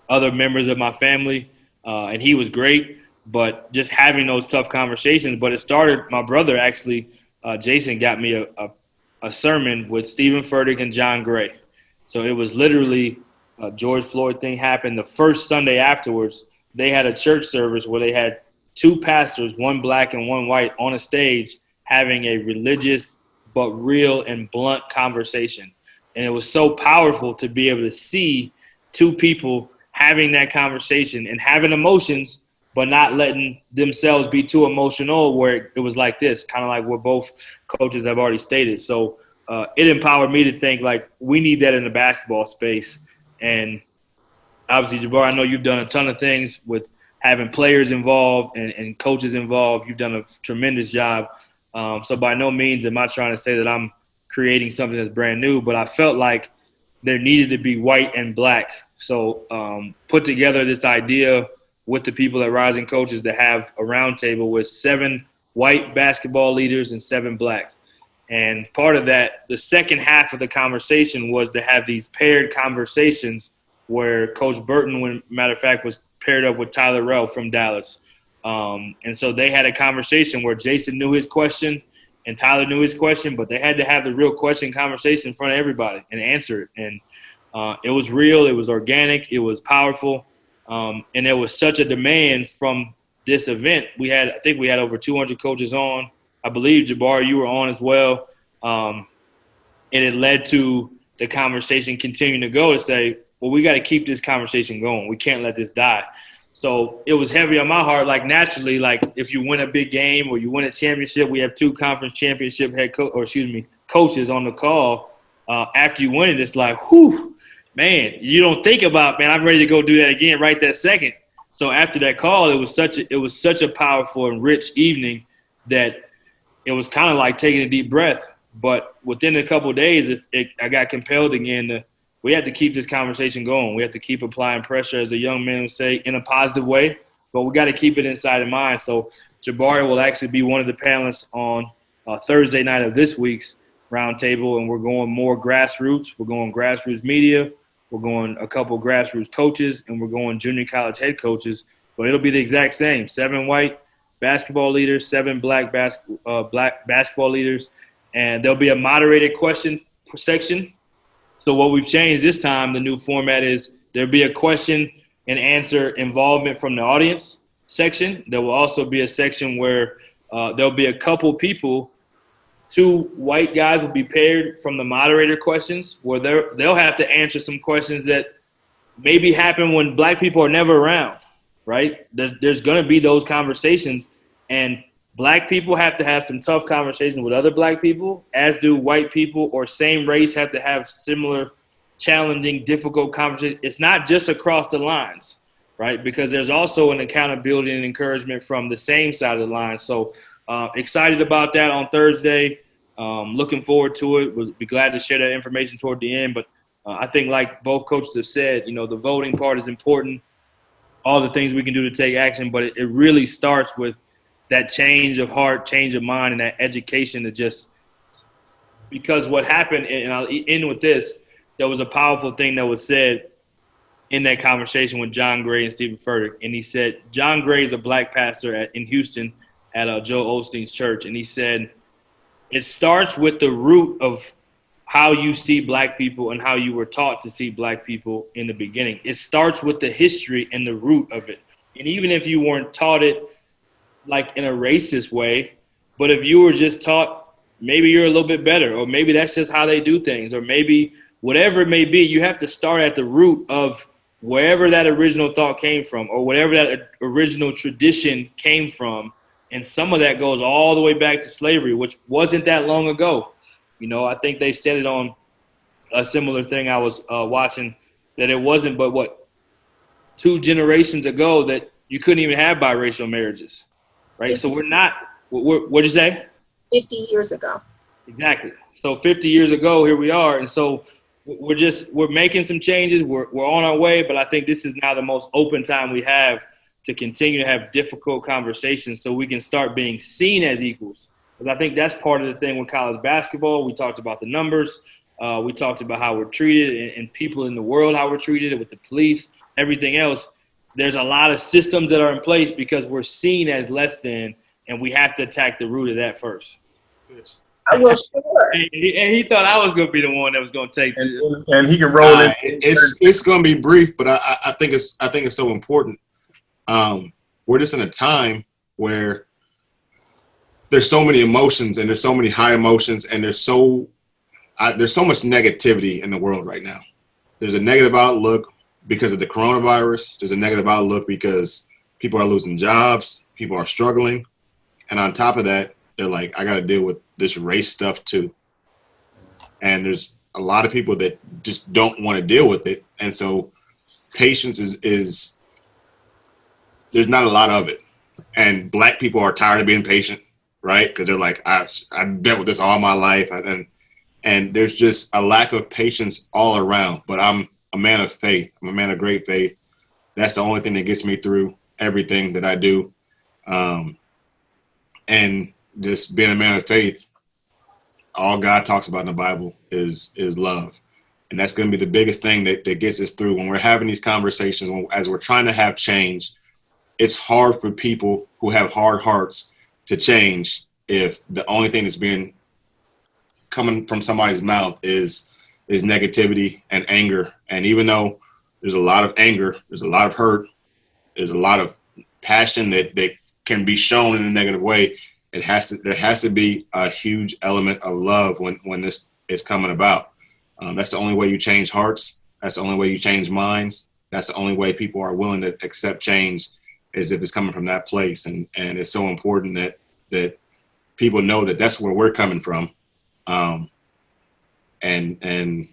other members of my family, and he was great. But just having those tough conversations. But it started, my brother actually, Jason, got me a sermon with Stephen Furtick and John Gray. So it was literally George Floyd thing happened. The first Sunday afterwards, they had a church service where they had two pastors, one black and one white, on a stage having a religious but real and blunt conversation. And it was so powerful to be able to see two people having that conversation and having emotions, but not letting themselves be too emotional, where it was like this, kind of like what both coaches have already stated. So it empowered me to think, like, we need that in the basketball space. And obviously, Jabbar, I know you've done a ton of things with having players involved and coaches involved. You've done a tremendous job. So by no means am I trying to say that I'm creating something that's brand new, but I felt like there needed to be white and black. So put together this idea with the people at Rising Coaches to have a roundtable with 7 white basketball leaders and 7 black. And part of that, the second half of the conversation was to have these paired conversations where Coach Burton, matter of fact, was paired up with Tyler Rell from Dallas. And so they had a conversation where Jason knew his question and Tyler knew his question, but they had to have the real question conversation in front of everybody and answer it. And it was real, it was organic, it was powerful. And there was such a demand from this event. I think we had over 200 coaches on. I believe, Jabbar, you were on as well. And it led to the conversation continuing to go to say, well, we got to keep this conversation going. We can't let this die. So it was heavy on my heart. Like, naturally, like, if you win a big game or you win a championship, we have 2 conference championship coaches on the call. After you win it, it's like, whew, man, you don't think about, man, I'm ready to go do that again right that second. So after that call, it was such a powerful and rich evening that it was kind of like taking a deep breath. But within a couple of days, I got compelled again we have to keep this conversation going. We have to keep applying pressure, as a young man would say, in a positive way, but we got to keep it inside of mind. So Jabari will actually be one of the panelists on Thursday night of this week's roundtable, and we're going more grassroots. We're going grassroots media. We're going a couple grassroots coaches, and we're going junior college head coaches. But it'll be the exact same: 7 white basketball leaders, 7 black basketball leaders, and there'll be a moderated question section. So what we've changed this time, the new format is there'll be a question and answer involvement from the audience section. There will also be a section where there'll be a couple people two white guys will be paired from the moderator questions, where they'll have to answer some questions that maybe happen when black people are never around, right? There's going to be those conversations, and black people have to have some tough conversations with other black people, as do white people or same race have to have similar challenging, difficult conversations. It's not just across the lines, right? Because there's also an accountability and encouragement from the same side of the line. So excited about that on Thursday. Looking forward to it. We'll be glad to share that information toward the end. But I think, like both coaches have said, the voting part is important, all the things we can do to take action, but it really starts with that change of heart, change of mind, and that education to just – because what happened, and I'll end with this, there was a powerful thing that was said in that conversation with John Gray and Stephen Furtick. And he said, John Gray is a black pastor in Houston at Joel Osteen's church. And he said, it starts with the root of how you see black people and how you were taught to see black people in the beginning. It starts with the history and the root of it. And even if you weren't taught it like in a racist way, but if you were just taught maybe you're a little bit better, or maybe that's just how they do things, or maybe whatever it may be, you have to start at the root of wherever that original thought came from, or whatever that original tradition came from. And some of that goes all the way back to slavery, which wasn't that long ago. I think they said it on a similar thing I was watching, that it wasn't but 2 generations ago that you couldn't even have biracial marriages, right? So what'd you say? 50 years ago. Exactly. So 50 years ago, here we are. And so we're making some changes. We're on our way, but I think this is now the most open time we have to continue to have difficult conversations so we can start being seen as equals. Because I think that's part of the thing with college basketball. We talked about the numbers. We talked about how we're treated and people in the world, how we're treated with the police, everything else. There's a lot of systems that are in place because we're seen as less than, and we have to attack the root of that first. Well, sure. And he thought I was going to be the one that was going to take this. And he can roll it. It's going to be brief, but I think it's so important. We're just in a time where there's so many emotions, and there's so many high emotions, and there's so much negativity in the world right now. There's a negative outlook because of the coronavirus. There's a negative outlook because people are losing jobs, people are struggling, and on top of that, they're like, I got to deal with this race stuff too. And there's a lot of people that just don't want to deal with it. And so patience is there's not a lot of it. And black people are tired of being patient, right? Because they're like, I've dealt with this all my life. And there's just a lack of patience all around. But I'm a man of faith. I'm a man of great faith. That's the only thing that gets me through everything that I do. And just being a man of faith, all God talks about in the Bible is love. And that's going to be the biggest thing that gets us through when we're having these conversations, as we're trying to have change. It's hard for people who have hard hearts to change if the only thing that's coming from somebody's mouth is negativity and anger. And even though there's a lot of anger, there's a lot of hurt, there's a lot of passion that can be shown in a negative way, there has to be a huge element of love when this is coming about. That's the only way you change hearts. That's the only way you change minds. That's the only way people are willing to accept change, is if it's coming from that place. And it's so important that people know that that's where we're coming from. And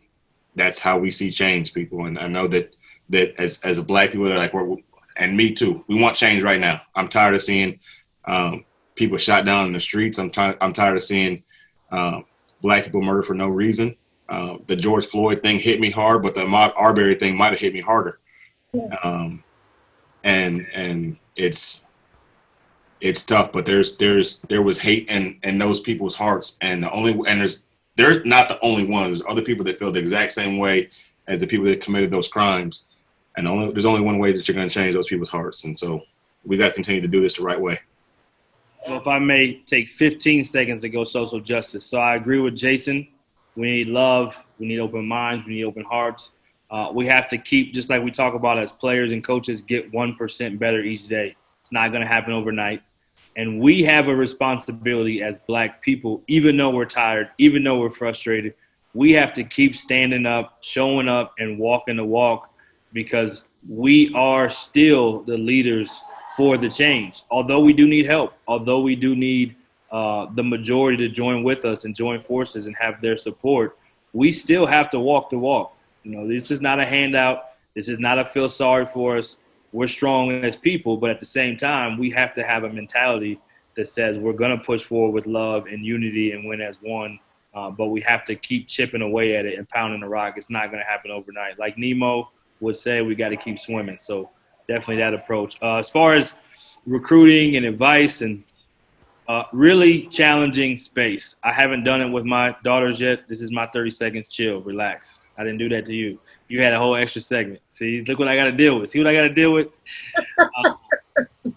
that's how we see change, people. And I know that as a black people, they're like, and me too, we want change right now. I'm tired of seeing people shot down in the streets. I'm tired of seeing black people murdered for no reason. The George Floyd thing hit me hard, but the Ahmaud Arbery thing might have hit me harder. And it's tough, but there was hate in those people's hearts, and they're not the only ones. There's other people that feel the exact same way as the people that committed those crimes, and there's only one way that you're going to change those people's hearts. And so we got to continue to do this the right way. Well, if I may take 15 seconds to go social justice. So I agree with Jason. We need love. We need open minds. We need open hearts. We have to keep, just like we talk about as players and coaches, get 1% better each day. It's not going to happen overnight. And we have a responsibility as Black people, even though we're tired, even though we're frustrated, we have to keep standing up, showing up, and walking the walk, because we are still the leaders for the change. Although we do need help, although we do need the majority to join with us and join forces and have their support, we still have to walk the walk. This is not a handout. This is not a feel sorry for us. We're strong as people, but at the same time, we have to have a mentality that says we're going to push forward with love and unity and win as one. But we have to keep chipping away at it and pounding the rock. It's not going to happen overnight. Like Nemo would say, we got to keep swimming. So definitely that approach. As far as recruiting and advice and really challenging space. I haven't done it with my daughters yet. This is my 30 seconds. Chill, relax. I didn't do that to you. You had a whole extra segment. See, look what I got to deal with. See what I got to deal with?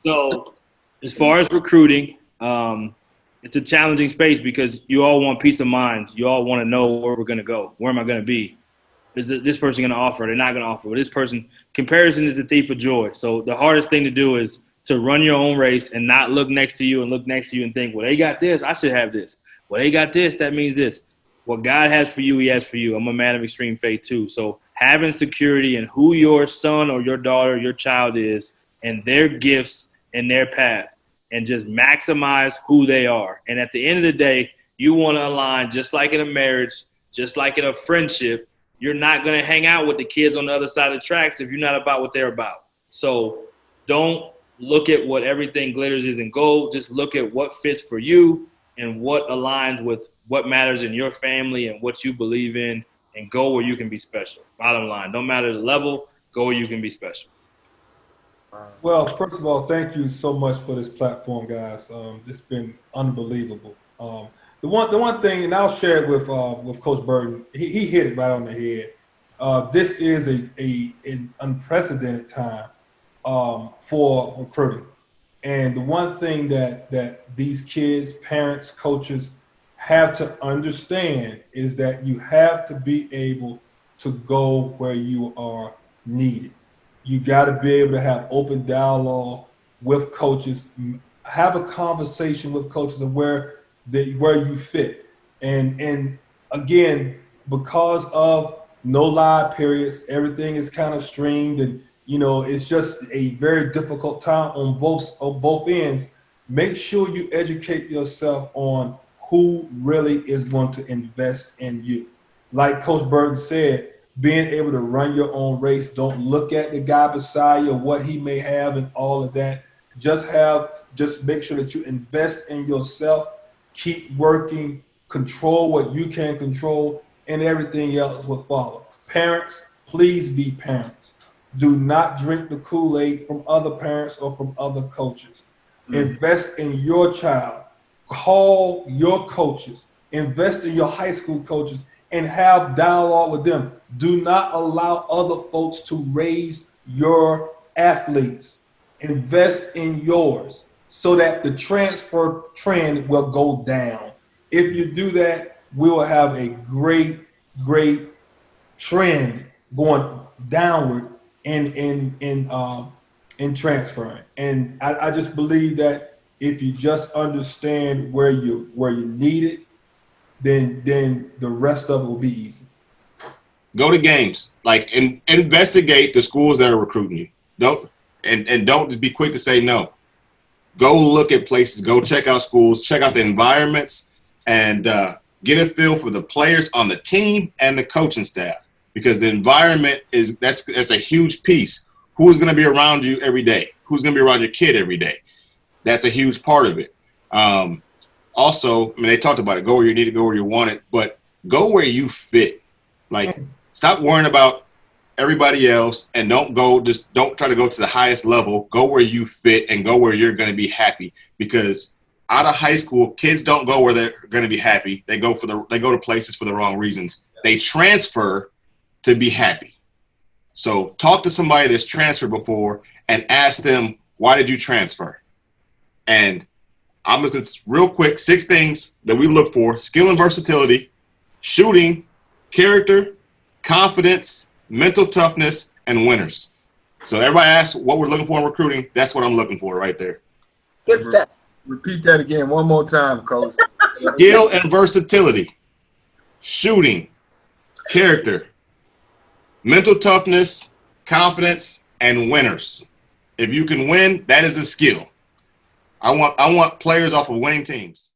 So as far as recruiting, it's a challenging space because you all want peace of mind. You all want to know where we're going to go. Where am I going to be? Is this person going to offer? They're not going to offer. But this person, comparison is the thief of joy. So the hardest thing to do is to run your own race and not look next to you and think, well, they got this, I should have this. Well, they got this, that means this. What God has for you, he has for you. I'm a man of extreme faith too. So having security in who your son or your daughter, your child is, and their gifts and their path, and just maximize who they are. And at the end of the day, you want to align, just like in a marriage, just like in a friendship. You're not going to hang out with the kids on the other side of the tracks if you're not about what they're about. So don't look at what everything glitters is in gold. Just look at what fits for you and what aligns with what matters in your family and what you believe in, and go where you can be special. Bottom line, don't matter the level, go where you can be special. Well, first of all, thank you so much for this platform, guys. It's been unbelievable. The one thing, and I'll share it with Coach Burton. He hit it right on the head. This is an unprecedented time for recruiting, and the one thing that these kids, parents, coaches have to understand is that you have to be able to go where you are needed. You got to be able to have open dialogue with coaches, have a conversation with coaches of where you fit. And again, because of no live periods, everything is kind of streamed, and it's just a very difficult time on both ends. Make sure you educate yourself on who really is going to invest in you. Like Coach Burton said, being able to run your own race. Don't look at the guy beside you or what he may have and all of that. Just make sure that you invest in yourself, keep working, control what you can control, and everything else will follow. Parents, please be parents. Do not drink the Kool-Aid from other parents or from other coaches. Invest in your child. Call your coaches. Invest in your high school coaches and have dialogue with them. Do not allow other folks to raise your athletes. Invest in yours so that the transfer trend will go down. If you do that, we will have a great trend going downward in transferring. And I just believe that if you just understand where you need it, then the rest of it will be easy. Go to games, investigate the schools that are recruiting you. Don't just be quick to say no. Go look at places, go check out schools, check out the environments, and get a feel for the players on the team and the coaching staff, because the environment that's a huge piece. Who's going to be around you every day? Who's going to be around your kid every day? That's a huge part of it. Also, they talked about it. Go where you need to go, where you want it, but go where you fit. Stop worrying about everybody else and don't try to go to the highest level. Go where you fit and go where you're going to be happy, because out of high school, kids don't go where they're going to be happy. They go to places for the wrong reasons. They transfer to be happy. So talk to somebody that's transferred before and ask them, why did you transfer? And I'm just going to real quick, 6 things that we look for: skill and versatility, shooting, character, confidence, mental toughness, and winners. So everybody asks what we're looking for in recruiting. That's what I'm looking for right there. Good stuff. Repeat that again one more time, Coach. Skill and versatility, shooting, character, mental toughness, confidence, and winners. If you can win, that is a skill. I want players off of winning teams.